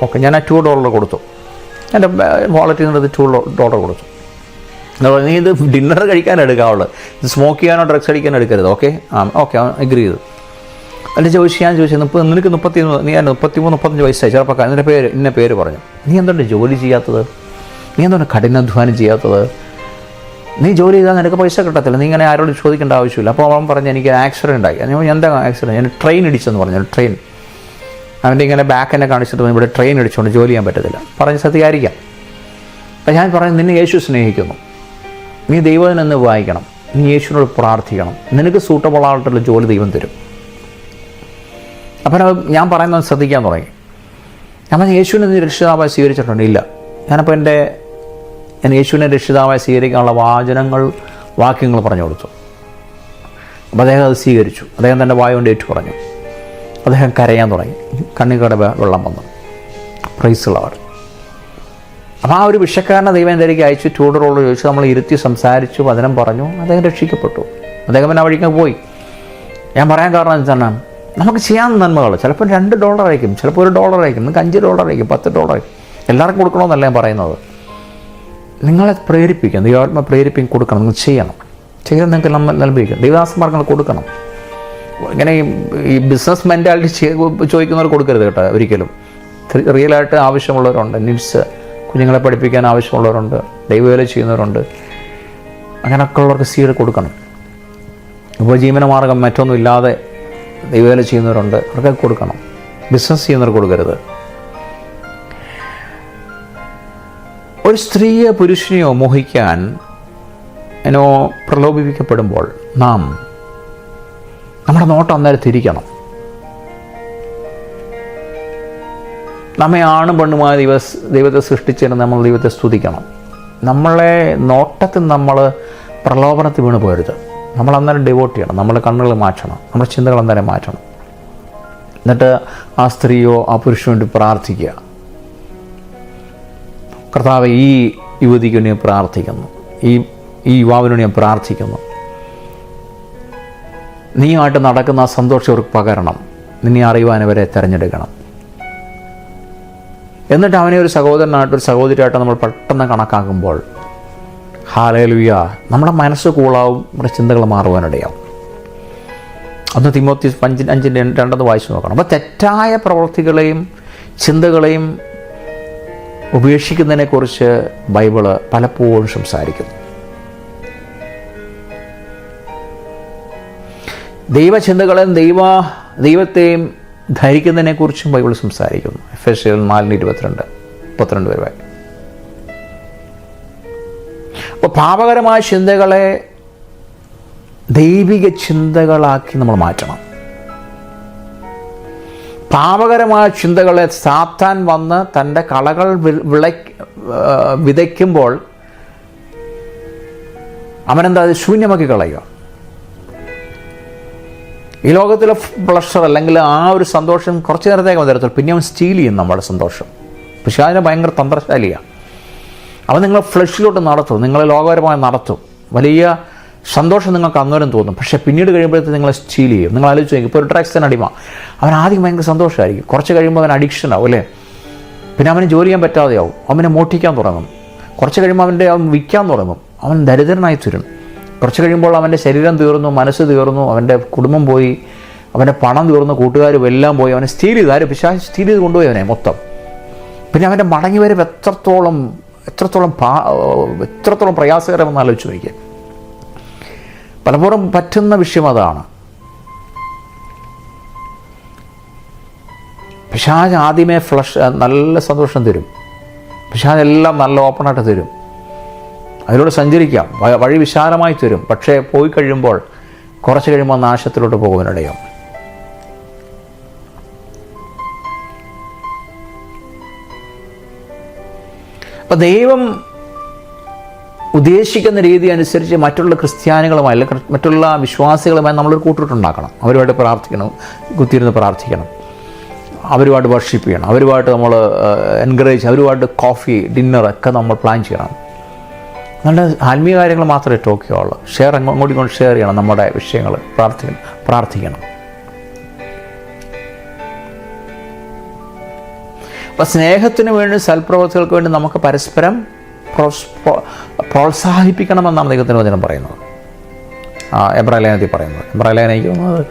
ഓക്കെ, ഞാൻ ആ $2 കൊടുത്തു. എൻ്റെ വാളറ്റിൽ നിന്നത് $2 കൊടുത്തു. നീ ഇത് ഡിന്നർ കഴിക്കാൻ എടുക്കാവുള്ളൂ, ഇത് സ്മോക്ക് ചെയ്യാനോ ഡ്രഗ്സ് അടിക്കാനോ എടുക്കരുത്. ഓക്കെ അഗ്രി ചെയ്തു. എന്നിട്ട് ഞാൻ ചോദിച്ചത്, നിനക്ക് 33-35 വയസ്സായി, ചെറുപ്പക്കാർ, ഇന്ന പേര് പറഞ്ഞു. നീ എന്തുകൊണ്ട് ജോലി ചെയ്യാത്തത്? നീ എന്തുകൊണ്ട് കഠിനാധ്വാനം ചെയ്യാത്തത്? നീ ജോലി ചെയ്താൽ നിനക്ക് പൈസ കിട്ടത്തില്ല, നീ ഇങ്ങനെ ആരോട് ചോദിക്കേണ്ട ആവശ്യമില്ല. അപ്പോൾ അവൻ പറഞ്ഞു, എനിക്ക് ആക്സിഡൻ്റ് ആയി. ഞാൻ എന്താ ആക്സിഡൻറ്റ്? ഞാൻ ട്രെയിൻ ഇടിച്ചെന്ന് പറഞ്ഞു. ട്രെയിൻ അവൻ്റെ ഇങ്ങനെ ബാക്കിനെ കാണിച്ചിട്ട് ഇവിടെ ട്രെയിൻ ഇടിച്ചുകൊണ്ട് ജോലി ചെയ്യാൻ പറ്റത്തില്ല. പറഞ്ഞ് സത്യമായിരിക്കാം. അപ്പം ഞാൻ പറഞ്ഞു, നിന്നെ യേശു സ്നേഹിക്കുന്നു, നീ ദൈവത്തിനെന്ന് വായിക്കണം, നീ യേശുവിനോട് പ്രാർത്ഥിക്കണം, നിനക്ക് സൂട്ടബിൾ ആയിട്ടുള്ള ജോലി ദൈവം തരും. അപ്പം ഞാൻ പറയുന്നത് ശ്രദ്ധിക്കാൻ തുടങ്ങി. ഞാൻ യേശുവിനെ നീ രക്ഷിതാവായി സ്വീകരിച്ചിട്ടുണ്ട്? ഇല്ല. ഞാൻ യേശുവിനെ രക്ഷിതാവായി സ്വീകരിക്കാനുള്ള വാക്യങ്ങൾ പറഞ്ഞു കൊടുത്തു. അപ്പോൾ അദ്ദേഹം അത് സ്വീകരിച്ചു. അദ്ദേഹം തൻ്റെ വായ കൊണ്ട് ഏറ്റു പറഞ്ഞു. അദ്ദേഹം കരയാൻ തുടങ്ങി, കണ്ണീരുടെ വെള്ളം വന്നു. പ്രൈസ് ഉള്ളവർ. അപ്പോൾ ആ ഒരു വിഷക്കാരനെ ദൈവം എന്തെങ്കിലും അയച്ചു $2 ചോദിച്ചു. നമ്മൾ ഇരുത്തി സംസാരിച്ചു, വചനം പറഞ്ഞു, അദ്ദേഹം രക്ഷിക്കപ്പെട്ടു. അദ്ദേഹം പിന്നെ വഴിക്ക് പോയി. ഞാൻ പറയാൻ കാരണം എന്താണ്, നമുക്ക് ചെയ്യാൻ നന്മകൾ ചിലപ്പോൾ $2 ആയിരിക്കും, ചിലപ്പോൾ $1 ആയിരിക്കും, നിങ്ങൾക്ക് $5 ആയിരിക്കും, $10 ആയിരിക്കും. എല്ലാവർക്കും കൊടുക്കണമെന്നല്ല ഞാൻ പറയുന്നത്. നിങ്ങളെ പ്രേരിപ്പിക്കണം, ദൈവാത്മ പ്രേരിപ്പിക്കും കൊടുക്കണം. നിങ്ങൾ ചെയ്യണം. ചെയ്ത് നിങ്ങൾക്ക് നമ്മൾ നൽകിക്കും. ദൈവദാസന്മാർക്ക് കൊടുക്കണം. ഇങ്ങനെ ഈ ബിസിനസ് മെൻറ്റാലിറ്റി ചോദിക്കുന്നവർ കൊടുക്കരുത് കേട്ടോ, ഒരിക്കലും. റിയലായിട്ട് ആവശ്യമുള്ളവരുണ്ട്, നീഡ്സ്, കുഞ്ഞുങ്ങളെ പഠിപ്പിക്കാൻ ആവശ്യമുള്ളവരുണ്ട്, ദൈവവേല ചെയ്യുന്നവരുണ്ട്. അങ്ങനെയൊക്കെ ഉള്ളവർക്ക് സീഡ് കൊടുക്കണം. ഉപജീവനമാർഗം മറ്റൊന്നും ഇല്ലാതെ ദൈവവേല ചെയ്യുന്നവരുണ്ട്, അവർക്ക് കൊടുക്കണം. ബിസിനസ് ചെയ്യുന്നവർക്ക് കൊടുക്കരുത്. ഒരു സ്ത്രീയോ പുരുഷനെയോ മോഹിക്കാൻ പ്രലോഭിപ്പിക്കപ്പെടുമ്പോൾ നമ്മുടെ നോട്ടം അന്നേരം തിരിക്കണം. നമ്മെ ആണും പെണ്ണുമായ ദൈവത്തെ സൃഷ്ടിച്ചതിന് നമ്മൾ ദൈവത്തെ സ്തുതിക്കണം. നമ്മളെ നോട്ടത്തിൽ നമ്മൾ പ്രലോഭനത്തിൽ വീണ് പോരുത്. നമ്മൾ അന്നേരം ഡിവോട്ട് ചെയ്യണം, നമ്മുടെ കണ്ണുകൾ മാറ്റണം, നമ്മുടെ ചിന്തകൾ അന്നേരം മാറ്റണം. എന്നിട്ട് ആ സ്ത്രീയോ ആ പുരുഷനു വേണ്ടി പ്രാർത്ഥിക്കുക. കർത്താവ്, ഈ യുവതിക്ക് വേണ്ടി ഞാൻ പ്രാർത്ഥിക്കുന്നു, ഈ യുവാവിനു വേണ്ടി ഞാൻ പ്രാർത്ഥിക്കുന്നു. നീയായിട്ട് നടക്കുന്ന ആ സന്തോഷം അവർക്ക് പകരണം, നിന്നെ അറിയുവാൻ അവരെ തിരഞ്ഞെടുക്കണം. എന്നിട്ട് അവനെ ഒരു സഹോദരനായിട്ട് ഒരു സഹോദരിയായിട്ട് നമ്മൾ പെട്ടെന്ന് കണക്കാക്കുമ്പോൾ ഹല്ലേലൂയ, നമ്മുടെ മനസ്സ് കൂളാവും, നമ്മുടെ ചിന്തകൾ മാറുവാനിടയാവും. അന്ന് തിമോത്തി 5:2 വായിച്ചു നോക്കണം. അപ്പോൾ തെറ്റായ പ്രവൃത്തികളെയും ചിന്തകളെയും ഉപേക്ഷിക്കുന്നതിനെക്കുറിച്ച് ബൈബിള് പലപ്പോഴും സംസാരിക്കുന്നു. ദൈവചിന്തകളെയും ദൈവത്തെയും ധരിക്കുന്നതിനെക്കുറിച്ചും ബൈബിൾ സംസാരിക്കുന്നു. എഫെസ്യർ 4:22-32 വരെ. അപ്പോൾ പാപകരമായ ചിന്തകളെ ദൈവിക ചിന്തകളാക്കി നമ്മൾ മാറ്റണം. പാപകരമായ ചിന്തകളെ സാത്താൻ വന്ന് തൻ്റെ കളകൾ വിതയ്ക്കുമ്പോൾ അവനെന്താ ശൂന്യമാക്കി കളയുക. ഈ ലോകത്തിലെ പ്ലഷർ അല്ലെങ്കിൽ ആ ഒരു സന്തോഷം കുറച്ച് നേരത്തേക്ക് വരത്തുള്ളൂ, പിന്നെ അവൻ സ്റ്റീൽ ചെയ്യും നമ്മുടെ സന്തോഷം. പക്ഷേ അതിന് ഭയങ്കര തന്ത്രശാലിയാണ്. അവൻ നിങ്ങളെ ഫ്ലഷിലോട്ട് നടത്തും, നിങ്ങളെ ലോകപരമായി നടത്തും. വലിയ സന്തോഷം നിങ്ങൾക്ക് അന്നേരം തോന്നും, പക്ഷേ പിന്നീട് കഴിയുമ്പോഴത്തേക്ക് നിങ്ങളെ സ്റ്റീൽ ചെയ്യും. നിങ്ങൾ ആലോചിച്ച് നോക്കും, ഇപ്പോൾ ഒരു ഡ്രഗ്സിന് അടിമ, അവൻ ആദ്യം ഭയങ്കര സന്തോഷമായിരിക്കും, കുറച്ച് കഴിയുമ്പോൾ അവൻ അഡിക്ഷൻ ആവും അല്ലേ, പിന്നെ അവന് ജോലി ചെയ്യാൻ പറ്റാതെയാവും, അവനെ മോഷ്ടിക്കാൻ തുടങ്ങും, കുറച്ച് കഴിയുമ്പോൾ അവൻ വിൽക്കാൻ തുടങ്ങും, അവൻ ദരിദ്രനായി തീരും. കുറച്ച് കഴിയുമ്പോൾ അവൻ്റെ ശരീരം തീർന്നു, മനസ്സ് തീർന്നു, അവൻ്റെ കുടുംബം പോയി, അവൻ്റെ പണം തീർന്നു, കൂട്ടുകാരും എല്ലാം പോയി, അവനെ സ്റ്റീൽ ചെയ്ത് ആരും പിശാച് സ്റ്റീൽ ചെയ്ത് കൊണ്ടുപോയി അവനെ മൊത്തം. പിന്നെ അവൻ്റെ മടങ്ങി വരവ് എത്രത്തോളം പ്രയാസകരമെന്ന് ആലോചിച്ച് നോക്കിയാൽ. പലപ്പോഴും പറ്റുന്ന വിഷയം അതാണ്. പിശാച് ആദ്യമേ നല്ല സന്തോഷം തരും, പിശാച് എല്ലാം നല്ല ഓപ്പണായിട്ട് തരും, അതിലൂടെ സഞ്ചരിക്കാം, വഴി വിശാലമായി തരും. പക്ഷേ പോയി കഴിയുമ്പോൾ കുറച്ച് കഴിയുമ്പോൾ നാശത്തിലോട്ട് പോകുവാനിടയും. അപ്പം ദൈവം ഉദ്ദേശിക്കുന്ന രീതി അനുസരിച്ച് മറ്റുള്ള ക്രിസ്ത്യാനികളുമായി അല്ലെങ്കിൽ മറ്റുള്ള വിശ്വാസികളുമായി നമ്മളൊരു കൂട്ടുകെട്ടുണ്ടാക്കണം. അവരുമായിട്ട് പ്രാർത്ഥിക്കണം, കുത്തിയിരുന്ന് പ്രാർത്ഥിക്കണം, അവരുമായിട്ട് വർഷിപ്പ് ചെയ്യണം, അവരുമായിട്ട് നമ്മൾ എൻകറേജ്, അവരുമായിട്ട് കോഫി ഡിന്നറൊക്കെ നമ്മൾ പ്ലാൻ ചെയ്യണം. നല്ല ആത്മീയ കാര്യങ്ങൾ മാത്രമേ ടോക്ക് ചെയ്യുള്ളൂ. അങ്ങോട്ടും ഇങ്ങോട്ട് ഷെയർ ചെയ്യണം നമ്മുടെ വിഷയങ്ങൾ, പ്രാർത്ഥിക്കണം. അപ്പം സ്നേഹത്തിന് വേണ്ടി സൽപ്രവൃത്തികൾക്ക് വേണ്ടി നമുക്ക് പരസ്പരം പ്രോത്സാഹിപ്പിക്കണമെന്നാണ് ദൈവത്തിൻ്റെ വചനം പറയുന്നത്, എബ്രായ ലേഖനത്തിൽ പറയുന്നത്. എബ്രായ ലേഖനം എനിക്ക് തോന്നുന്നത്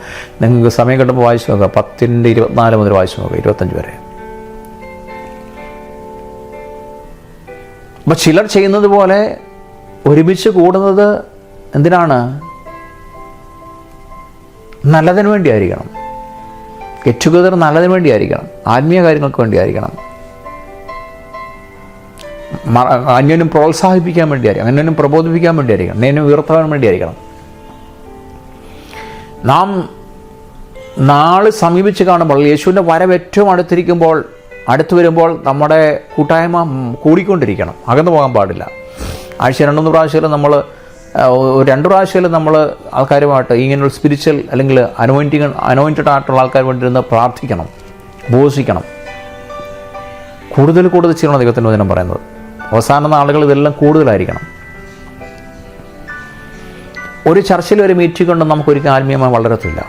നിങ്ങൾക്ക് സമയം കിട്ടുമ്പോൾ വായിച്ചു നോക്കുക, 10:24 മുതൽ വായിച്ചു നോക്കുക, 25 വരെ. അപ്പോൾ ചിലർ ചെയ്യുന്നത് പോലെ ഒരുമിച്ച് കൂടുന്നത് എന്തിനാണ്? നല്ലതിന് വേണ്ടിയായിരിക്കണം. ഗെറ്റ് ടുഗദർ നല്ലതിന് വേണ്ടിയായിരിക്കണം, ആത്മീയ കാര്യങ്ങൾക്ക് വേണ്ടിയായിരിക്കണം, അന്യോന്യം പ്രോത്സാഹിപ്പിക്കാൻ വേണ്ടിയായിരിക്കണം, അന്യോന്യം പ്രബോധിപ്പിക്കാൻ വേണ്ടിയായിരിക്കണം, അന്യോന്യം ഉയർത്താൻ വേണ്ടിയായിരിക്കണം. നാം നാള് സമീപിച്ച് കാണുമ്പോൾ, യേശുവിൻ്റെ വരവ് ഏറ്റവും അടുത്ത് വരുമ്പോൾ നമ്മുടെ കൂട്ടായ്മ കൂടിക്കൊണ്ടിരിക്കണം, അകന്നു പോകാൻ പാടില്ല. ആഴ്ച 2-3 പ്രാവശ്യം നമ്മൾ 2 പ്രാവശ്യം നമ്മൾ ആൾക്കാരുമായിട്ട് ഇങ്ങനെയുള്ള സ്പിരിച്വൽ അല്ലെങ്കിൽ അനോയിൻറ്റഡ് ആയിട്ടുള്ള ആൾക്കാർ വേണ്ടിയിരുന്ന് പ്രാർത്ഥിക്കണം, ഉപവസിക്കണം. കൂടുതൽ ചെയ്യണം ദൈവത്തിൻ്റെ വചനം പറയുന്നത്. അവസാന നാളുകൾ ഇതെല്ലാം കൂടുതലായിരിക്കണം. ഒരു ചർച്ചയിൽ ഒരു മീറ്റിംഗ് കൊണ്ട് നമുക്കൊരിക്കലും ആത്മീയമായി വളരത്തില്ല.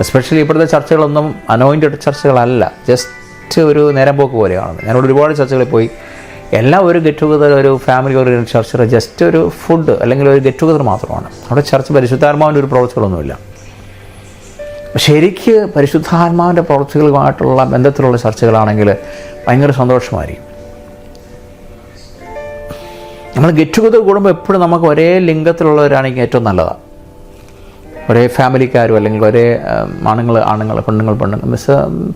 എസ്പെഷ്യലി ഇപ്പോഴത്തെ ചർച്ചകളൊന്നും അനോയിൻറ്റഡ് ചർച്ചകളല്ല, ജസ്റ്റ് ഒരു നേരം പോക്ക് പോലെയാണ്. ഞാനിവിടെ ഒരുപാട് ചർച്ചകളിൽ പോയി, എല്ലാം ഒരു ഗെറ്റ് ടുഗദർ, ഒരു ഫാമിലി ഓറിയൻറ്റഡ് ചർച്ച, ജസ്റ്റ് ഒരു ഫുഡ് അല്ലെങ്കിൽ ഒരു ഗെറ്റ് ടുഗദർ മാത്രമാണ്. അവിടെ ചർച്ച പരിശുദ്ധാത്മാവിൻ്റെ ഒരു പ്രവൃത്തികളൊന്നുമില്ല. ശരിക്ക് പരിശുദ്ധാത്മാവിൻ്റെ പ്രവൃത്തികളുമായിട്ടുള്ള ബന്ധത്തിലുള്ള ചർച്ചകളാണെങ്കിൽ ഭയങ്കര സന്തോഷമായിരിക്കും. നമ്മൾ ഗെറ്റ് ടുഗദർ കൂടുമ്പോൾ എപ്പോഴും നമുക്ക് ഒരേ ലിംഗത്തിലുള്ളവരാണെങ്കിൽ ഏറ്റവും നല്ലതാണ്. ഒരേ ഫാമിലിക്കാരും അല്ലെങ്കിൽ ഒരേ ആണുങ്ങൾ പെണ്ണുങ്ങൾ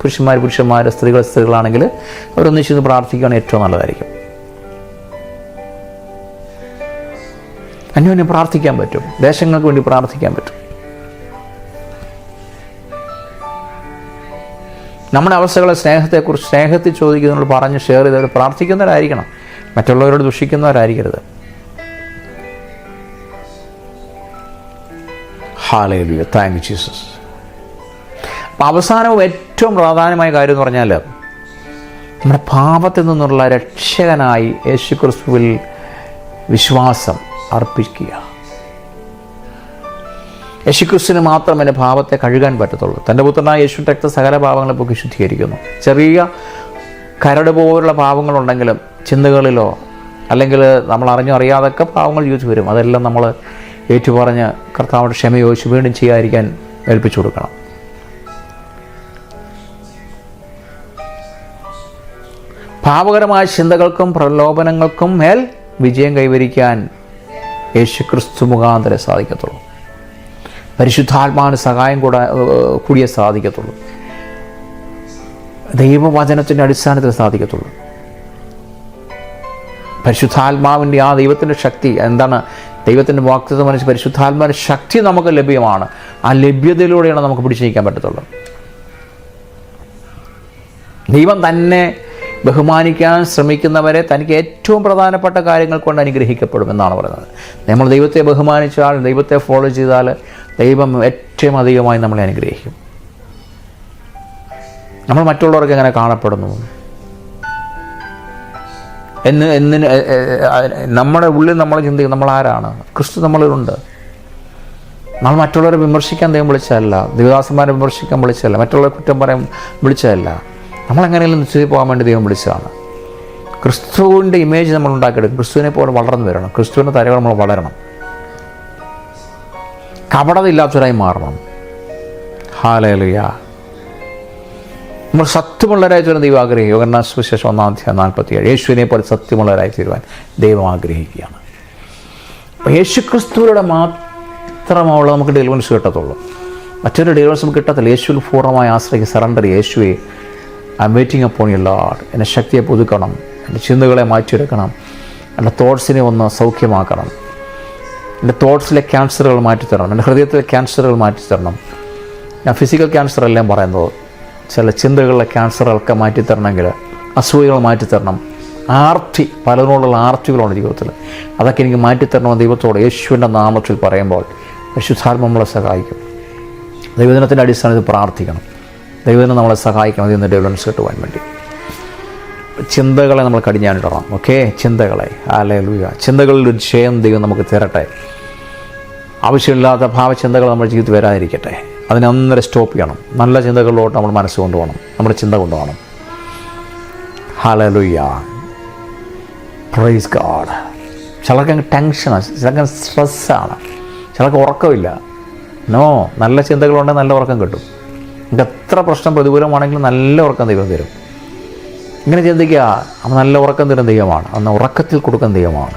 പുരുഷന്മാർ സ്ത്രീകളാണെങ്കിൽ അവരൊന്നിച്ചിരുന്ന് പ്രാർത്ഥിക്കുകയാണ് ഏറ്റവും നല്ലതായിരിക്കും. അന്യോന്യം പ്രാർത്ഥിക്കാൻ പറ്റും, ദേശങ്ങൾക്ക് വേണ്ടി പ്രാർത്ഥിക്കാൻ പറ്റും. നമ്മുടെ അവസ്ഥകളെ സ്നേഹത്തിൽ ചോദിക്കുന്നവരോട് പറഞ്ഞ് ഷെയർ ചെയ്തവർ പ്രാർത്ഥിക്കുന്നവരായിരിക്കണം, മറ്റുള്ളവരോട് ദുഷിക്കുന്നവരായിരിക്കരുത്. Hallelujah, thank you Jesus. അപ്പം അവസാനവും ഏറ്റവും പ്രാധാന്യമായ കാര്യം എന്ന് പറഞ്ഞാൽ നമ്മുടെ പാപത്തിൽ നിന്നുള്ള രക്ഷകനായി യേശുക്രിസ്തുവിൽ വിശ്വാസം അർപ്പിക്കുക. യേശുക്രിസ്തുവിന് മാത്രം എൻ്റെ പാപത്തെ കഴുകാൻ പറ്റത്തുള്ളൂ. തൻ്റെ പുത്രനായ യേശു രക്ത സകല പാപങ്ങളെ പൊക്കി ശുദ്ധീകരിക്കുന്നു. ചെറിയ കരട് പോലുള്ള പാപങ്ങളുണ്ടെങ്കിലും ചിന്തകളിലോ അല്ലെങ്കിൽ നമ്മൾ അറിഞ്ഞോ അറിയാതൊക്കെ പാവങ്ങൾ ജീവിച്ചു വരും. അതെല്ലാം നമ്മൾ ഏറ്റുപറഞ്ഞ് കർത്താവിൻ്റെ ക്ഷമ ചോദിച്ച് വീണ്ടും ചെയ്യാതിരിക്കാൻ ഏൽപ്പിച്ചു കൊടുക്കണം. പാപകരമായ ചിന്തകൾക്കും പ്രലോഭനങ്ങൾക്കും മേൽ വിജയം കൈവരിക്കാൻ യേശുക്രിസ്തു മുഖാന്തരം സാധിക്കത്തുള്ളൂ. പരിശുദ്ധാത്മാവിന് സഹായം കൂടിയേ സാധിക്കത്തുള്ളൂ. ദൈവവചനത്തിൻ്റെ അടിസ്ഥാനത്തിൽ സാധിക്കത്തുള്ളൂ. പരിശുദ്ധാത്മാവിൻ്റെ ആ ദൈവത്തിൻ്റെ ശക്തി എന്താണ്? ദൈവത്തിൻ്റെ വാഗ്ദത്തം അനുസരിച്ച് പരിശുദ്ധാത്മാവിൻ്റെ ശക്തി നമുക്ക് ലഭ്യമാണ്. ആ ലഭ്യതയിലൂടെയാണ് നമുക്ക് പിടിച്ചു നീക്കാൻ പറ്റത്തുള്ളൂ. ദൈവം തന്നെ ബഹുമാനിക്കാൻ ശ്രമിക്കുന്നവരെ തനിക്ക് ഏറ്റവും പ്രധാനപ്പെട്ട കാര്യങ്ങൾ കൊണ്ട് അനുഗ്രഹിക്കപ്പെടും എന്നാണ് പറയുന്നത്. നമ്മൾ ദൈവത്തെ ബഹുമാനിച്ചാൽ, ദൈവത്തെ ഫോളോ ചെയ്താൽ ദൈവം ഏറ്റവും അധികമായി നമ്മളെ അനുഗ്രഹിക്കും. നമ്മൾ മറ്റുള്ളവർക്ക് എങ്ങനെ കാണപ്പെടുന്നു എന്നിന് നമ്മുടെ ഉള്ളിൽ നമ്മൾ ചിന്തിക്കും നമ്മൾ ആരാണ്? ക്രിസ്തു നമ്മളിലുണ്ട്. നമ്മൾ മറ്റുള്ളവരെ വിമർശിക്കാൻ ദൈവം വിളിച്ചതല്ല, ദൈവദാസന്മാരെ വിമർശിക്കാൻ വിളിച്ചതല്ല, മറ്റുള്ളവരെ കുറ്റം പറയാൻ വിളിച്ചതല്ല. നമ്മളെങ്ങനെയെങ്കിലും നിശ്ചയിച്ച് പോകാൻ വേണ്ടി ദൈവം വിളിച്ചതാണ്. ക്രിസ്തുവിൻ്റെ ഇമേജ് നമ്മൾ ഉണ്ടാക്കിയെടുക്കും. ക്രിസ്തുവിനെ പോലെ വളർന്നു വരണം. ക്രിസ്തുവിൻ്റെ തലകൾ നമ്മൾ വളരണം. കപടത ഇല്ലാത്തവരായി മാറണം. ഹല്ലേലൂയ. നമ്മൾ സത്യമുള്ളവരായി തീരുവാൻ ദൈവം ആഗ്രഹിക്കുക. യോഹന്നാൻ സുവിശേഷം 1:47 യേശുവിനെ പോലെ സത്യമുള്ളവരായി തീരുവാൻ ദൈവം ആഗ്രഹിക്കുകയാണ്. അപ്പോൾ യേശുക്രിസ്തുവിലൂടെ മാത്രമുള്ള നമുക്ക് ഡെലിവറൻസ് കിട്ടത്തുള്ളൂ. മറ്റൊരു ഡെലിവറൻസ് നമുക്ക് കിട്ടത്തില്ല. യേശുവിൽ പൂർണ്ണമായി ആശ്രയിക്കുക, സറണ്ടർ. യേശുവെ, I M waiting upon you Lord. എൻ്റെ ശക്തിയെ പുതുക്കണം, എൻ്റെ ചിന്തകളെ മാറ്റിയെടുക്കണം, എൻ്റെ തോട്ട്സിനെ ഒന്ന് സൗഖ്യമാക്കണം, എൻ്റെ തോട്ട്സിലെ ക്യാൻസറുകൾ മാറ്റിത്തരണം, എൻ്റെ ഹൃദയത്തിലെ ക്യാൻസറുകൾ മാറ്റിത്തരണം. ഞാൻ ഫിസിക്കൽ ക്യാൻസർ എല്ലാം പറയുന്നത്, ചില ചിന്തകളിലെ ക്യാൻസറുകളൊക്കെ മാറ്റിത്തരണമെങ്കിൽ, അസുഖങ്ങൾ മാറ്റിത്തരണം, ആർത്തി, പലരോടുള്ള ആർത്തികളാണ് ജീവിതത്തിൽ, അതൊക്കെ എനിക്ക് മാറ്റിത്തരണമെന്ന് ദൈവത്തോട് യേശുവിൻ്റെ നാമത്തിൽ പറയുമ്പോൾ പരിശുദ്ധാത്മ നമ്മളെ സഹായിക്കും. ദൈവദിനത്തിൻ്റെ അടിസ്ഥാനത്തിൽ പ്രാർത്ഥിക്കണം. ദൈവദിനം നമ്മളെ സഹായിക്കണം അതിൽ നിന്ന് ഡെലിവറൻസ് കിട്ടുവാൻ വേണ്ടി. ചിന്തകളെ നമ്മൾ കടിഞ്ഞാണിടണം. ഓക്കെ, ചിന്തകളെ. ഹല്ലേലൂയ. ചിന്തകളിൽ ഒരു ജയം ദൈവം നമുക്ക് തരട്ടെ. ആവശ്യമില്ലാത്ത ഭാവചിന്തകൾ നമ്മുടെ ജീവിതത്തിൽ വരാതിരിക്കട്ടെ. അതിനെ അന്നേരം സ്റ്റോപ്പ് ചെയ്യണം. നല്ല ചിന്തകളിലോട്ട് നമ്മൾ മനസ്സ് കൊണ്ടുപോകണം, നമ്മുടെ ചിന്ത കൊണ്ടുപോകണം. ഹല്ലേലൂയ. Praise God. ചിലർക്ക് ടെൻഷനാണ്, ചിലർക്ക് സ്ട്രെസ്സാണ്, ചിലർക്ക് ഉറക്കമില്ല. നോ, നല്ല ചിന്തകളുണ്ടെങ്കിൽ നല്ല ഉറക്കം കിട്ടും. നമുക്ക് എത്ര പ്രശ്നം പ്രതികൂലമാണെങ്കിലും നല്ല ഉറക്കം ദൈവം തരും. ഇങ്ങനെ ചിന്തിക്കുക, അവൻ നല്ല ഉറക്കം തരും ദൈവമാണ്, അന്ന് ഉറക്കത്തിൽ കൊടുക്കുന്ന ദൈവമാണ്.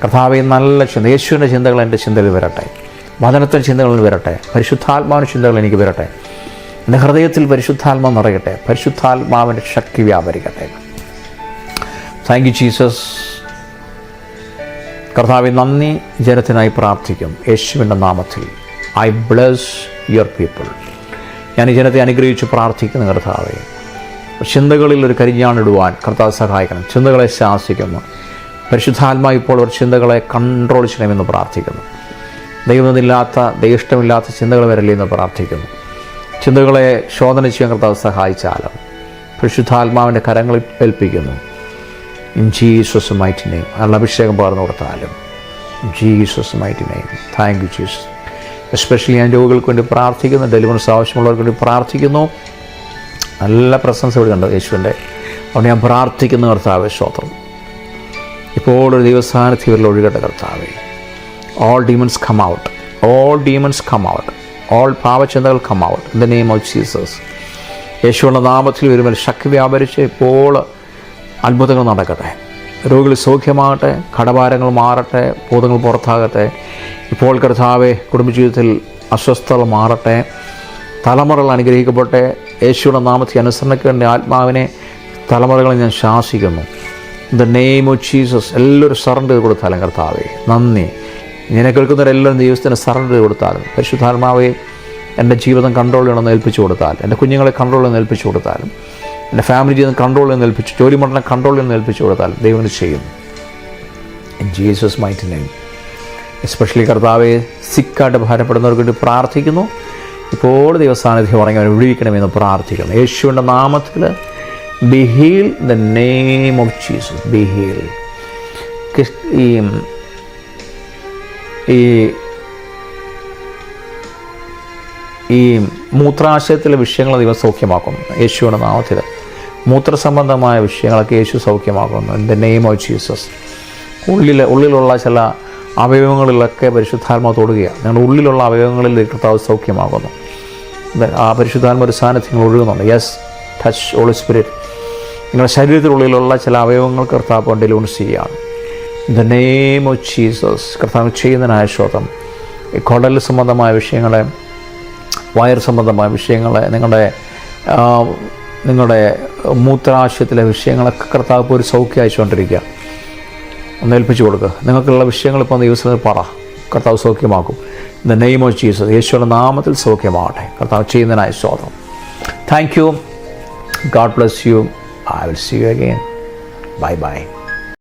കർത്താവേ, നല്ല ചിന്ത, യേശുവിൻ്റെ ചിന്തകൾ എൻ്റെ ചിന്തയിൽ വരട്ടെ, വചനത്തിൻ്റെ ചിന്തകളിൽ വരട്ടെ, പരിശുദ്ധാത്മാവിൻ്റെ ചിന്തകൾ എനിക്ക് വരട്ടെ, എൻ്റെ ഹൃദയത്തിൽ പരിശുദ്ധാത്മാവ് നിറയട്ടെ, പരിശുദ്ധാത്മാവിൻ്റെ ശക്തി വ്യാപരിക്കട്ടെ. Thank you Jesus. കർത്താവേ, നന്ദി. ജനത്തിനായി പ്രാർത്ഥിക്കും യേശുവിൻ്റെ നാമത്തിൽ. I bless your people. ഞാൻ ഈ ജനത്തെ അനുഗ്രഹിച്ച് പ്രാർത്ഥിക്കുന്നു കർത്താവേ. ചിന്തകളിൽ ഒരു കരിഞ്ഞാണിടുവാൻ കർത്താവ് സഹായിക്കണം. ചിന്തകളെ ശാസിക്കുന്നു. പരിശുദ്ധാത്മാവ് ഇപ്പോൾ ഒരു ചിന്തകളെ കൺട്രോൾ ചെയ്യണമെന്ന് പ്രാർത്ഥിക്കുന്നു. ദൈവമില്ലാത്ത, ദൈവമില്ലാത്ത ചിന്തകൾ വരല്ലേ എന്ന് പ്രാർത്ഥിക്കുന്നു. ചിന്തകളെ ശോധന ചെയ്യാൻ കർത്താവ് സഹായിച്ചാലും പരിശുദ്ധാത്മാവിൻ്റെ കരങ്ങളിൽ ഏൽപ്പിക്കുന്നു. In Jesus mighty name. അതിനുള്ള അഭിഷേകം പകർന്നു കൊടുത്താലും Jesus mighty name. Thank you Jesus. Especially ഞാൻ രോഗികൾക്ക് വേണ്ടി പ്രാർത്ഥിക്കുന്നു, ഡെലിവറൻസ് ആവശ്യമുള്ളവർക്ക് വേണ്ടി പ്രാർത്ഥിക്കുന്നു. നല്ല പ്രസൻസ് ഇവിടെ ഉണ്ട് യേശുവിൻ്റെ. അവിടെ ഞാൻ പ്രാർത്ഥിക്കുന്നു കർത്താവേ, സ്തോത്രം. ഇപ്പോൾ ഒരു ദൈവസാന്നിധ്യം ഇവരിൽ ഒഴുകട്ടെ കർത്താവേ. All demons come out, all demons come out, all പാപചിന്തകൾ come out in the name of Jesus. യേശുവിൻ്റെ നാമത്തിൽ വരുമ്പോൾ ശക്തി വ്യാപരിച്ച് ഇപ്പോൾ അത്ഭുതങ്ങൾ നടക്കട്ടെ. രോഗികൾ സൗഖ്യമാകട്ടെ, കടഭാരങ്ങൾ മാറട്ടെ, ഭൂതങ്ങൾ പുറത്താകട്ടെ. ഇപ്പോൾ കർത്താവേ, കുടുംബജീവിതത്തിൽ അസ്വസ്ഥതകൾ മാറട്ടെ, തലമുറകൾ അനുഗ്രഹിക്കപ്പെട്ടെ. യേശുവിൻ്റെ നാമത്തിൽ അനുസരണക്കേണ്ട ആത്മാവിനെ തലമുറകളെ ഞാൻ ശാസിക്കുന്നു. In the name of Jesus. എല്ലാവരും സറണ്ടർ ചെയ്ത് കൊടുത്താലും കർത്താവേ നന്ദി. ഇങ്ങനെ കേൾക്കുന്നവരെല്ലാവരും ദൈവത്തിന് സറണ്ടർ ചെയ്ത് കൊടുത്താലും, പരിശുദ്ധാത്മാവെ എൻ്റെ ജീവിതം കൺട്രോൾ ചെയ്യണമെന്ന് ഏൽപ്പിച്ചു കൊടുത്താൽ, എൻ്റെ കുഞ്ഞുങ്ങളെ കൺട്രോൾ ചെയ്യുന്ന ഏൽപ്പിച്ചു കൊടുത്താലും, എൻ്റെ ഫാമിലി ജീവിതം കൺട്രോൾ ചെയ്യുന്ന ഏൽപ്പിച്ചു, ജോലി മണ്ഡലം കൺട്രോൾ ചെയ്യുന്ന ഏൽപ്പിച്ചു കൊടുത്താലും ദൈവം ചെയ്യുന്നു. In Jesus mighty name. Especially കർത്താവെ സിക്കായിട്ട് ഭാരപ്പെടുന്നവർക്ക് വേണ്ടി പ്രാർത്ഥിക്കുന്നു. ഇപ്പോൾ ദൈവസാന്നിധ്യം ഇറങ്ങി അവരെ വിടുവിക്കണമെന്ന് പ്രാർത്ഥിക്കുന്നു. യേശുവിൻ്റെ നാമത്തിൽ be heal in the name of Jesus. Be heal. ഈ മൂത്രാശയത്തിലെ വിഷയങ്ങൾ ദൈവം സൗഖ്യമാക്കുന്നു യേശുവിൻ്റെ നാമത്തിൽ. മൂത്രസംബന്ധമായ വിഷയങ്ങളൊക്കെ യേശു സൗഖ്യമാക്കുന്നു in the name of Jesus. ഉള്ളിലുള്ള ചില അവയവങ്ങളിലൊക്കെ പരിശുദ്ധാത്മാവ് തൊടുകയാണ്. നിങ്ങളുടെ ഉള്ളിലുള്ള അവയവങ്ങളിൽ കർത്താവ് സൗഖ്യമാകുന്നു. ആ പരിശുദ്ധാത്മ ഒരു സാന്നിധ്യം ഒഴുകുന്നുണ്ട്. Yes, touch Holy Spirit. നിങ്ങളുടെ ശരീരത്തിനുള്ളിലുള്ള ചില അവയവങ്ങൾ കർത്താവ് ഡെലിവറി ചെയ്യുകയാണ് in the name of Jesus. കർത്താവ് ചെയ്യുന്നതിനായ ശ്രോതം ഈ കുടൽ സംബന്ധമായ വിഷയങ്ങളെ, വയർ സംബന്ധമായ വിഷയങ്ങളെ, നിങ്ങളുടെ മൂത്രാശയത്തിലെ വിഷയങ്ങളൊക്കെ കർത്താവ് ഇപ്പോൾ ഒരു സൗഖ്യം അയച്ചുകൊണ്ടിരിക്കുക. ഒന്ന് ഏൽപ്പിച്ചു കൊടുക്കുക. നിങ്ങൾക്കുള്ള വിഷയങ്ങൾ ഇപ്പോൾ ദിവസത്തിൽ പറ, കർത്താവ് സൗഖ്യമാക്കും in the name of Jesus. യേശുവിൻ്റെ നാമത്തിൽ സൗഖ്യമാകട്ടെ. കർത്താവ് ചെയ്യുന്നതിനായ സ്തോത്രം. Thank you. God bless you. I will see you again. Bye bye.